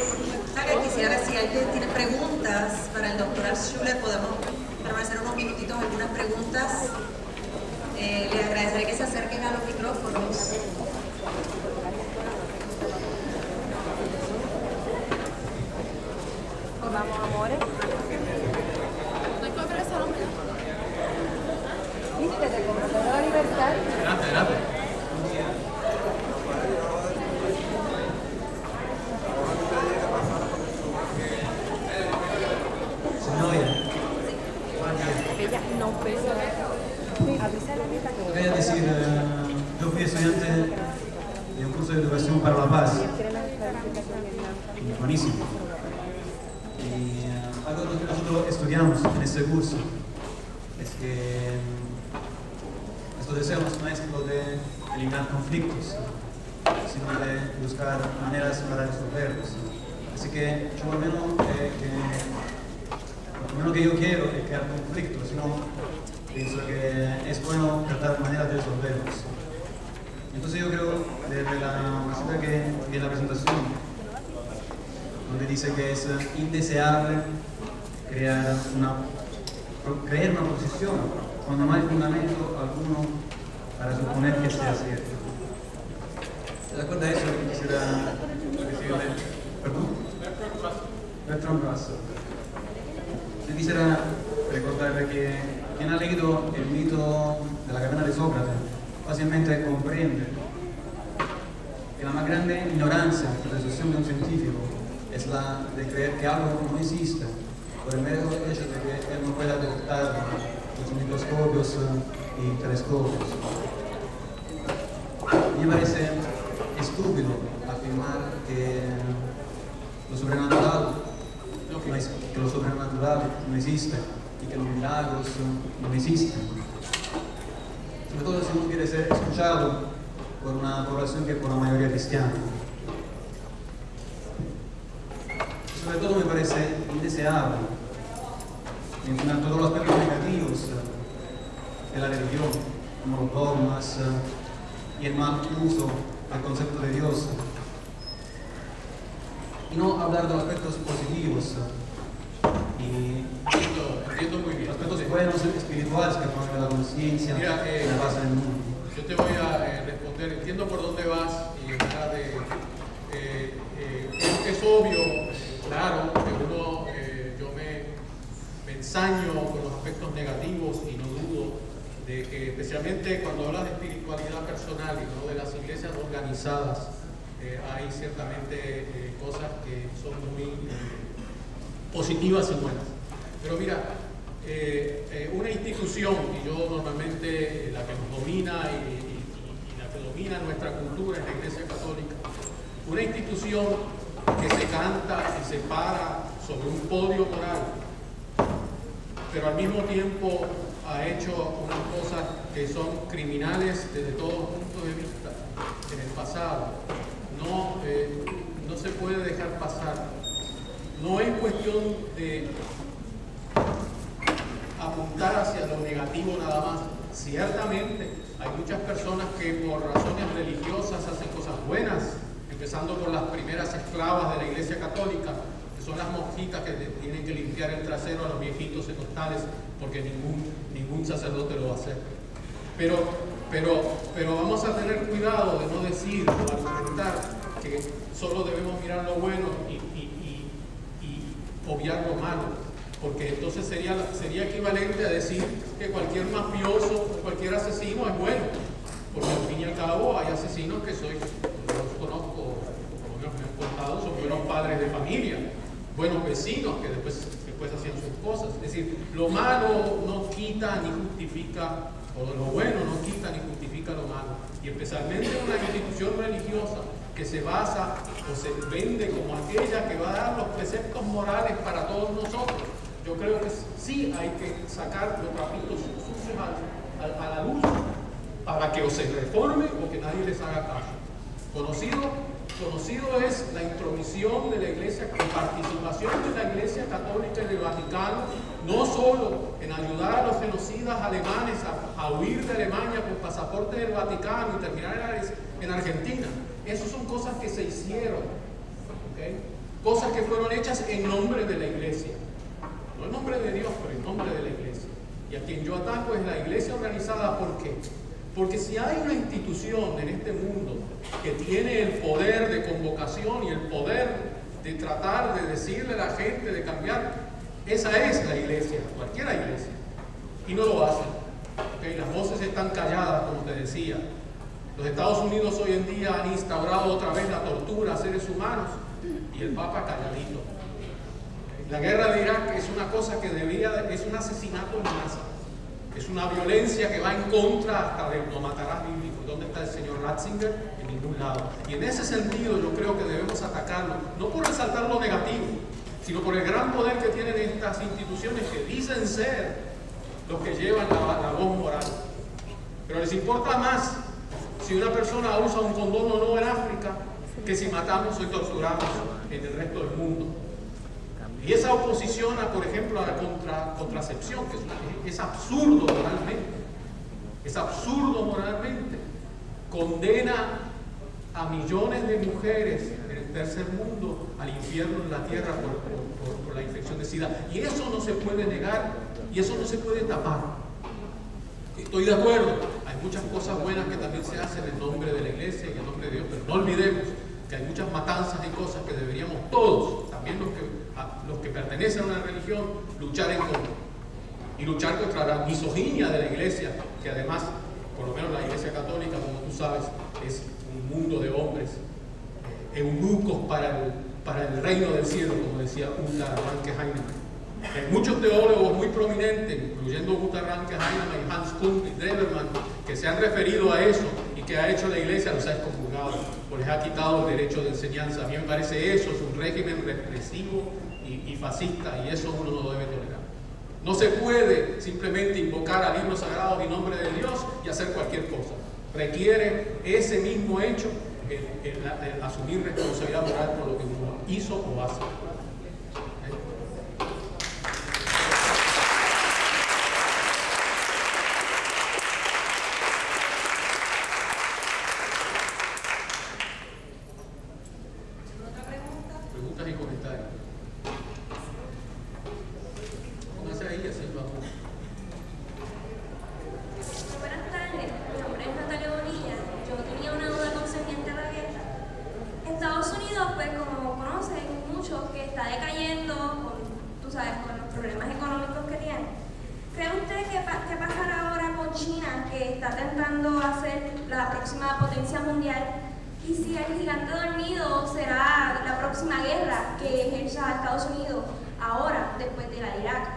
salga, quisiera ver si alguien tiene preguntas para el doctor Schuller. Podemos permanecer unos minutitos, algunas preguntas. Le agradeceré que se acerquen a los micrófonos. Vamos, amores. ¿Viste? Te comprometo la libertad. Adelante, adelante. Ella no pesa. Avisa a la mitad que Quería decir, yo fui estudiante de un curso de educación para la paz, buenísimo. Y algo que nosotros estudiamos en este curso es que nuestro deseo no es lo de eliminar conflictos, sino de buscar maneras para resolverlos. Así que yo lo menos que yo quiero es crear conflictos, sino pienso que es bueno tratar maneras de resolverlos. Entonces yo creo, desde la cita que vi en la presentación, donde dice que es indeseable crear una posición cuando no hay fundamento alguno para suponer que sea cierto. ¿Se acuerda de eso? Quisiera decirle, perdón, Bertrand Russell. Yo quisiera recordarle que quien ha leído el mito de la caverna de Sócrates fácilmente comprende que la más grande ignorancia de la percepción de un científico es la de creer que algo no existe por el mero hecho de que él no pueda detectar los microscopios y telescopios. A mí me parece estúpido afirmar que lo sobrenatural no existe y que los milagros no existen. Sobre todo si uno quiere ser escuchado por una población que es por la mayoría cristiana. Sobre todo me parece indeseable mencionar todos los aspectos negativos de la religión, como los dogmas y el mal uso del concepto de Dios, y no hablar de los aspectos positivos y Entiendo muy bien. los aspectos buenos espirituales que ponen la conciencia y la base del mundo. Yo te voy a responder, entiendo por dónde vas y es obvio, claro, que yo me ensaño con los aspectos negativos y no dudo de que especialmente cuando hablas de espiritualidad personal y no de las iglesias organizadas, hay ciertamente cosas que son muy positivas y buenas. Pero mira, una institución, y yo normalmente la que nos domina y la que domina nuestra cultura es la Iglesia Católica, una institución que se canta y se para sobre un podio moral, pero al mismo tiempo ha hecho unas cosas que son criminales desde todo punto de vista en el pasado. No se puede dejar pasar. No es cuestión de apuntar hacia lo negativo nada más. Ciertamente hay muchas personas que por razones religiosas hacen cosas buenas, empezando por las primeras esclavas de la Iglesia Católica, que son las monjitas que tienen que limpiar el trasero a los viejitos senostales porque ningún sacerdote lo va a hacer. Pero vamos a tener cuidado de no decir o argumentar que solo debemos mirar lo bueno y obviar lo malo, porque entonces sería equivalente a decir que cualquier mafioso, cualquier asesino es bueno, porque al fin y al cabo hay asesinos que yo los conozco, como me han contado, son buenos padres de familia, buenos vecinos que después hacían sus cosas. Es decir, lo malo no quita ni justifica, o lo bueno no quita ni justifica lo malo, y especialmente una institución religiosa que se basa o se vende como aquella que va a dar los preceptos morales para todos nosotros. Yo creo que sí hay que sacar los trapitos sucios a la luz para que o se reforme o que nadie les haga caso. Conocido es la intromisión de la Iglesia, la participación de la Iglesia Católica y del Vaticano, no solo en ayudar a los genocidas alemanes a huir de Alemania con pasaporte del Vaticano y terminar en Argentina. Esas son cosas que se hicieron, ¿okay? Cosas que fueron hechas en nombre de la Iglesia. No en nombre de Dios, pero en nombre de la Iglesia. Y a quien yo ataco es la Iglesia organizada. ¿Por qué? Porque si hay una institución en este mundo que tiene el poder de convocación y el poder de tratar de decirle a la gente de cambiar, esa es la Iglesia, cualquier iglesia. Y no lo hacen. ¿Okay? Las voces están calladas, como te decía. Los Estados Unidos hoy en día han instaurado otra vez la tortura a seres humanos y el Papa calladito. La guerra de Irak es una cosa que es un asesinato en masa. Es una violencia que va en contra hasta de lo matarás bíblico. ¿Dónde está el señor Ratzinger? En ningún lado. Y en ese sentido yo creo que debemos atacarlo, no por resaltar lo negativo, sino por el gran poder que tienen estas instituciones que dicen ser los que llevan la voz moral. Pero les importa más si una persona usa un condón o no en África que si matamos o torturamos en el resto del mundo. Y esa oposición, por ejemplo, a la contracepción, que es absurdo moralmente, condena a millones de mujeres en el tercer mundo al infierno en la tierra por la infección de SIDA. Y eso no se puede negar y eso no se puede tapar. Estoy de acuerdo, hay muchas cosas buenas que también se hacen en nombre de la Iglesia y en nombre de Dios, pero no olvidemos que hay muchas matanzas y cosas que deberíamos todos, también los que pertenecen a una religión, luchar en contra. Y luchar contra la misoginia de la Iglesia, que además, por lo menos la Iglesia Católica, como tú sabes, es un mundo de hombres eunucos para el reino del cielo, como decía Uta Ranke Heinemann. Hay muchos teólogos muy prominentes, incluyendo Uta Ranke Heinemann y Hans Kung y Dreberman, que se han referido a eso y que ha hecho la Iglesia, los ha excomulgado o les ha quitado el derecho de enseñanza. A mí me parece eso, es un régimen represivo y fascista, y eso uno no lo debe tolerar. No se puede simplemente invocar a libros sagrados en nombre de Dios y hacer cualquier cosa. Requiere ese mismo hecho el asumir responsabilidad moral por lo que uno hizo o hace. Preguntas y comentarios. Pónganse ahí, así vamos. Buenas tardes, mi nombre es Natalia Bonilla. Yo tenía una duda concerniente a la guerra. Estados Unidos, pues como conocen muchos, que está decayendo con los problemas económicos que tiene. ¿Cree usted que pasará ahora con China, que está tentando hacer la próxima potencia mundial? Y si el gigante dormido será la próxima guerra que ejerza Estados Unidos ahora, después de la de Irak.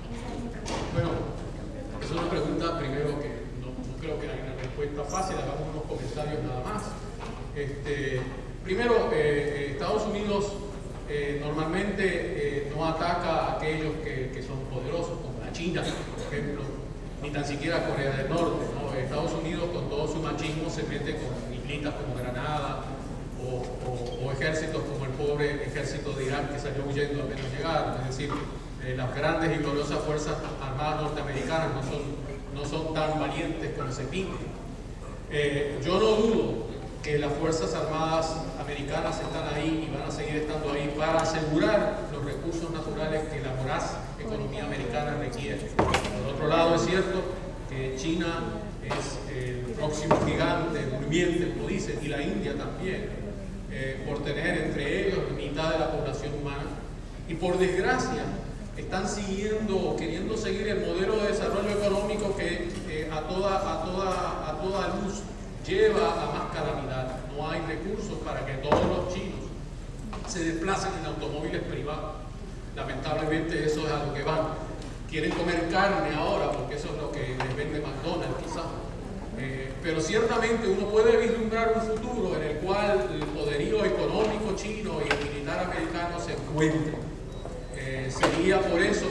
Esa es mi pregunta. Bueno, es una pregunta primero que no creo que haya una respuesta fácil, hagamos unos comentarios nada más. Primero, Estados Unidos normalmente no ataca a aquellos que son poderosos, como la China, por ejemplo, ni tan siquiera Corea del Norte, ¿no? Estados Unidos, con todo su machismo, se mete con islitas como Granada o ejércitos como el pobre ejército de Irán que salió huyendo apenas llegaron. Es decir, las grandes y gloriosas fuerzas armadas norteamericanas no son tan valientes como se pintan. Yo no dudo que las fuerzas armadas americanas están ahí y van a seguir estando ahí para asegurar los recursos naturales que la voraz economía americana requiere. Por otro lado, es cierto que China es el próximo gigante durmiente, como dicen, y la India también, por tener entre ellos mitad de la población humana. Y por desgracia, están queriendo seguir el modelo de desarrollo económico que a toda luz lleva a más calamidad. No hay recursos para que todos los chinos se desplacen en automóviles privados. Lamentablemente eso es a lo que van. Quieren comer carne ahora porque eso es lo que les vende McDonald's quizás. Pero ciertamente uno puede vislumbrar un futuro en el cual el poderío económico chino y el militar americano se encuentren. Sería por eso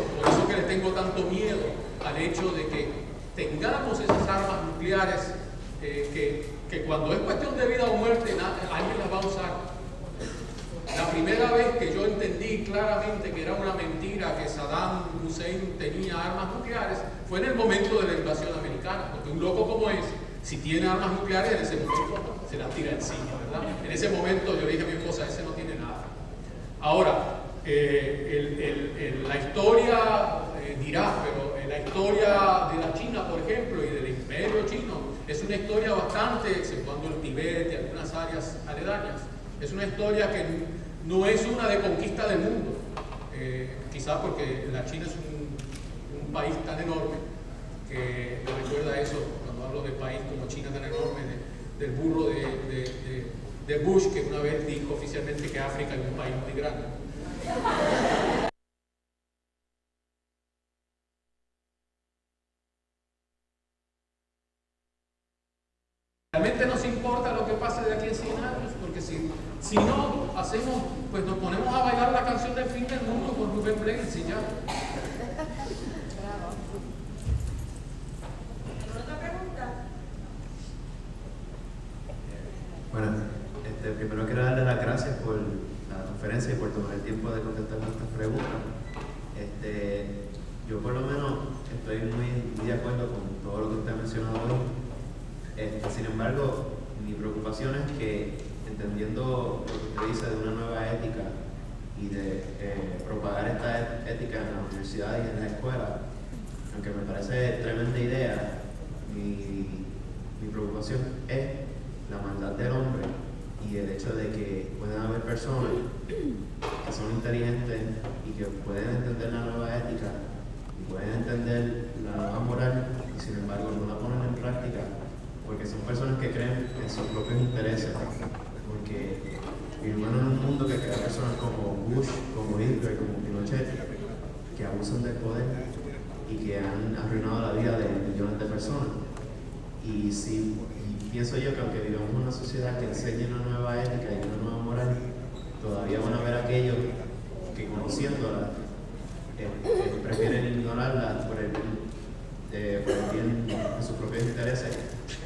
que le tengo tanto miedo al hecho de que tengamos esas armas nucleares que cuando es cuestión de vida o muerte alguien las va a usar. La primera vez que yo entendí claramente que era una mentira que Saddam Hussein tenía armas nucleares fue en el momento de la invasión americana, porque un loco como ese, si tiene armas nucleares, en ese momento se las tira encima, ¿verdad? En ese momento yo le dije a mi esposa, ese no tiene nada. Ahora, la historia dirá, pero la historia de la China, por ejemplo, y del imperio chino, es una historia bastante, exceptuando el Tibet y algunas áreas aledañas, es una historia que no es una de conquista del mundo, quizás porque la China es un país tan enorme que me recuerda eso cuando hablo de país como China tan enorme, del burro de Bush, que una vez dijo oficialmente que África es un país muy grande. Realmente nos importa lo que pase de aquí a 100 años, porque si no hacemos, pues nos ponemos a bailar la canción del fin del mundo con Rubén Blades y ya. ¿Otra pregunta? Bueno, primero quiero darle las gracias por la conferencia y por tomar el tiempo de contestar nuestras preguntas. Yo por lo menos estoy muy de acuerdo con todo lo que usted ha mencionado hoy. Sin embargo, mi preocupación es que, entendiendo lo que usted dice de una nueva ética y de propagar esta ética en la universidad y en la escuela, aunque me parece tremenda idea, mi preocupación es la maldad del hombre y el hecho de que pueden haber personas que son inteligentes y que pueden entender la nueva ética y pueden entender la nueva moral y sin embargo no la ponen en práctica porque son personas que creen en sus propios intereses, porque vivimos en un mundo que crea personas como Bush, como Hitler, como Pinochet, que abusan del poder y que han arruinado la vida de millones de personas. Y pienso yo que aunque vivamos en una sociedad que enseña una nueva ética y una nueva moral, todavía van a haber aquellos que conociéndola prefieren ignorarla por el bien de sus propios intereses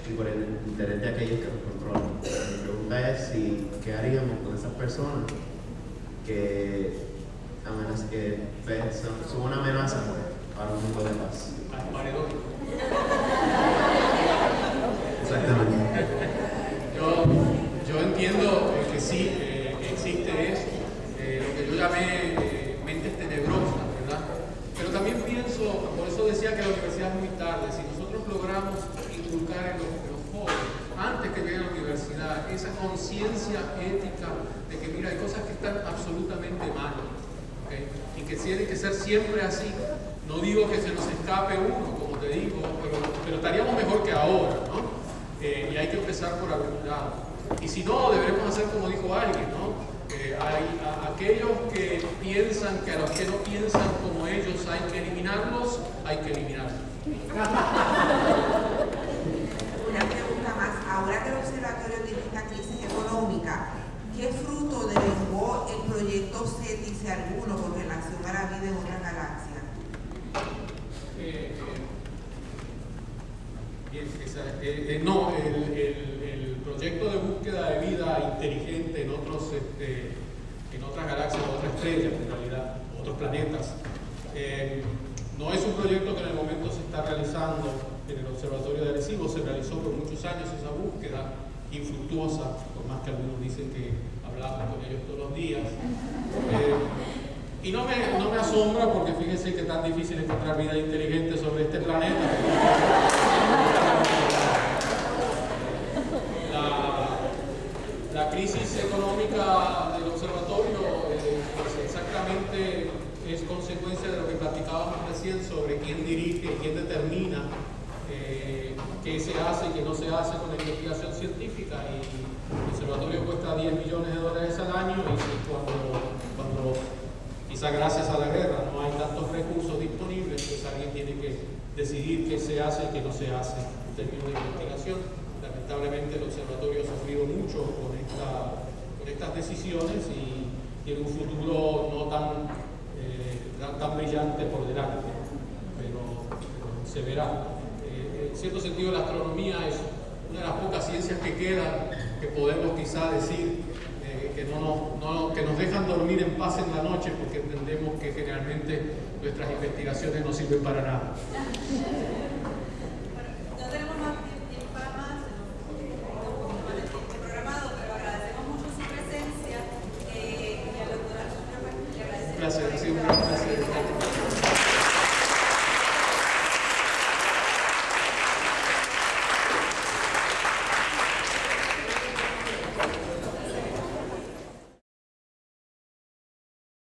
y por el interés de aquellos que los controlan. Mi pregunta es qué haríamos con esas personas que son una amenaza para un mundo de paz. Exactamente. Yo entiendo que sí existe eso, lo que yo llamé mentes tenebrosas, ¿verdad? Pero también pienso, por eso decía que la universidad es muy tarde, si nosotros logramos inculcar en los jóvenes, antes que lleguen a la universidad, esa conciencia ética de que mira, hay cosas que están absolutamente mal, ¿okay? Y que tienen que ser siempre así. No digo que se nos escape uno, como te digo, pero estaríamos mejor que ahora, ¿no? Y hay que empezar por algún lado. Y si no, deberemos hacer como dijo alguien, ¿no? Aquellos que piensan que a los que no piensan como ellos hay que eliminarlos, hay que eliminarlos. Una pregunta más. Ahora que el observatorio tiene esta crisis económica, ¿qué fruto derivó el proyecto SETI, si alguno, con relación a la vida en otra galaxia? No, el proyecto de búsqueda de vida inteligente en otras galaxias, otras estrellas en realidad, otros planetas, no es un proyecto que en el momento se está realizando en el Observatorio de Arecibo. Se realizó por muchos años esa búsqueda infructuosa, por más que algunos dicen que hablamos con ellos todos los días. Y no me asombra porque fíjense que es tan difícil encontrar vida inteligente sobre este planeta. La crisis económica del observatorio pues exactamente es consecuencia de lo que platicábamos recién sobre quién dirige, quién determina qué se hace y qué no se hace con la investigación científica. Y el observatorio cuesta $10 millones al año y cuando quizá gracias a la guerra no hay tantos recursos disponibles, pues alguien tiene que decidir qué se hace y qué no se hace en términos de investigación. Lamentablemente el observatorio ha sufrido mucho con estas decisiones y tiene un futuro no tan brillante por delante, pero se verá. En cierto sentido la astronomía es una de las pocas ciencias que quedan, que podemos quizá decir que nos dejan dormir en paz en la noche, porque entendemos que generalmente nuestras investigaciones no sirven para nada.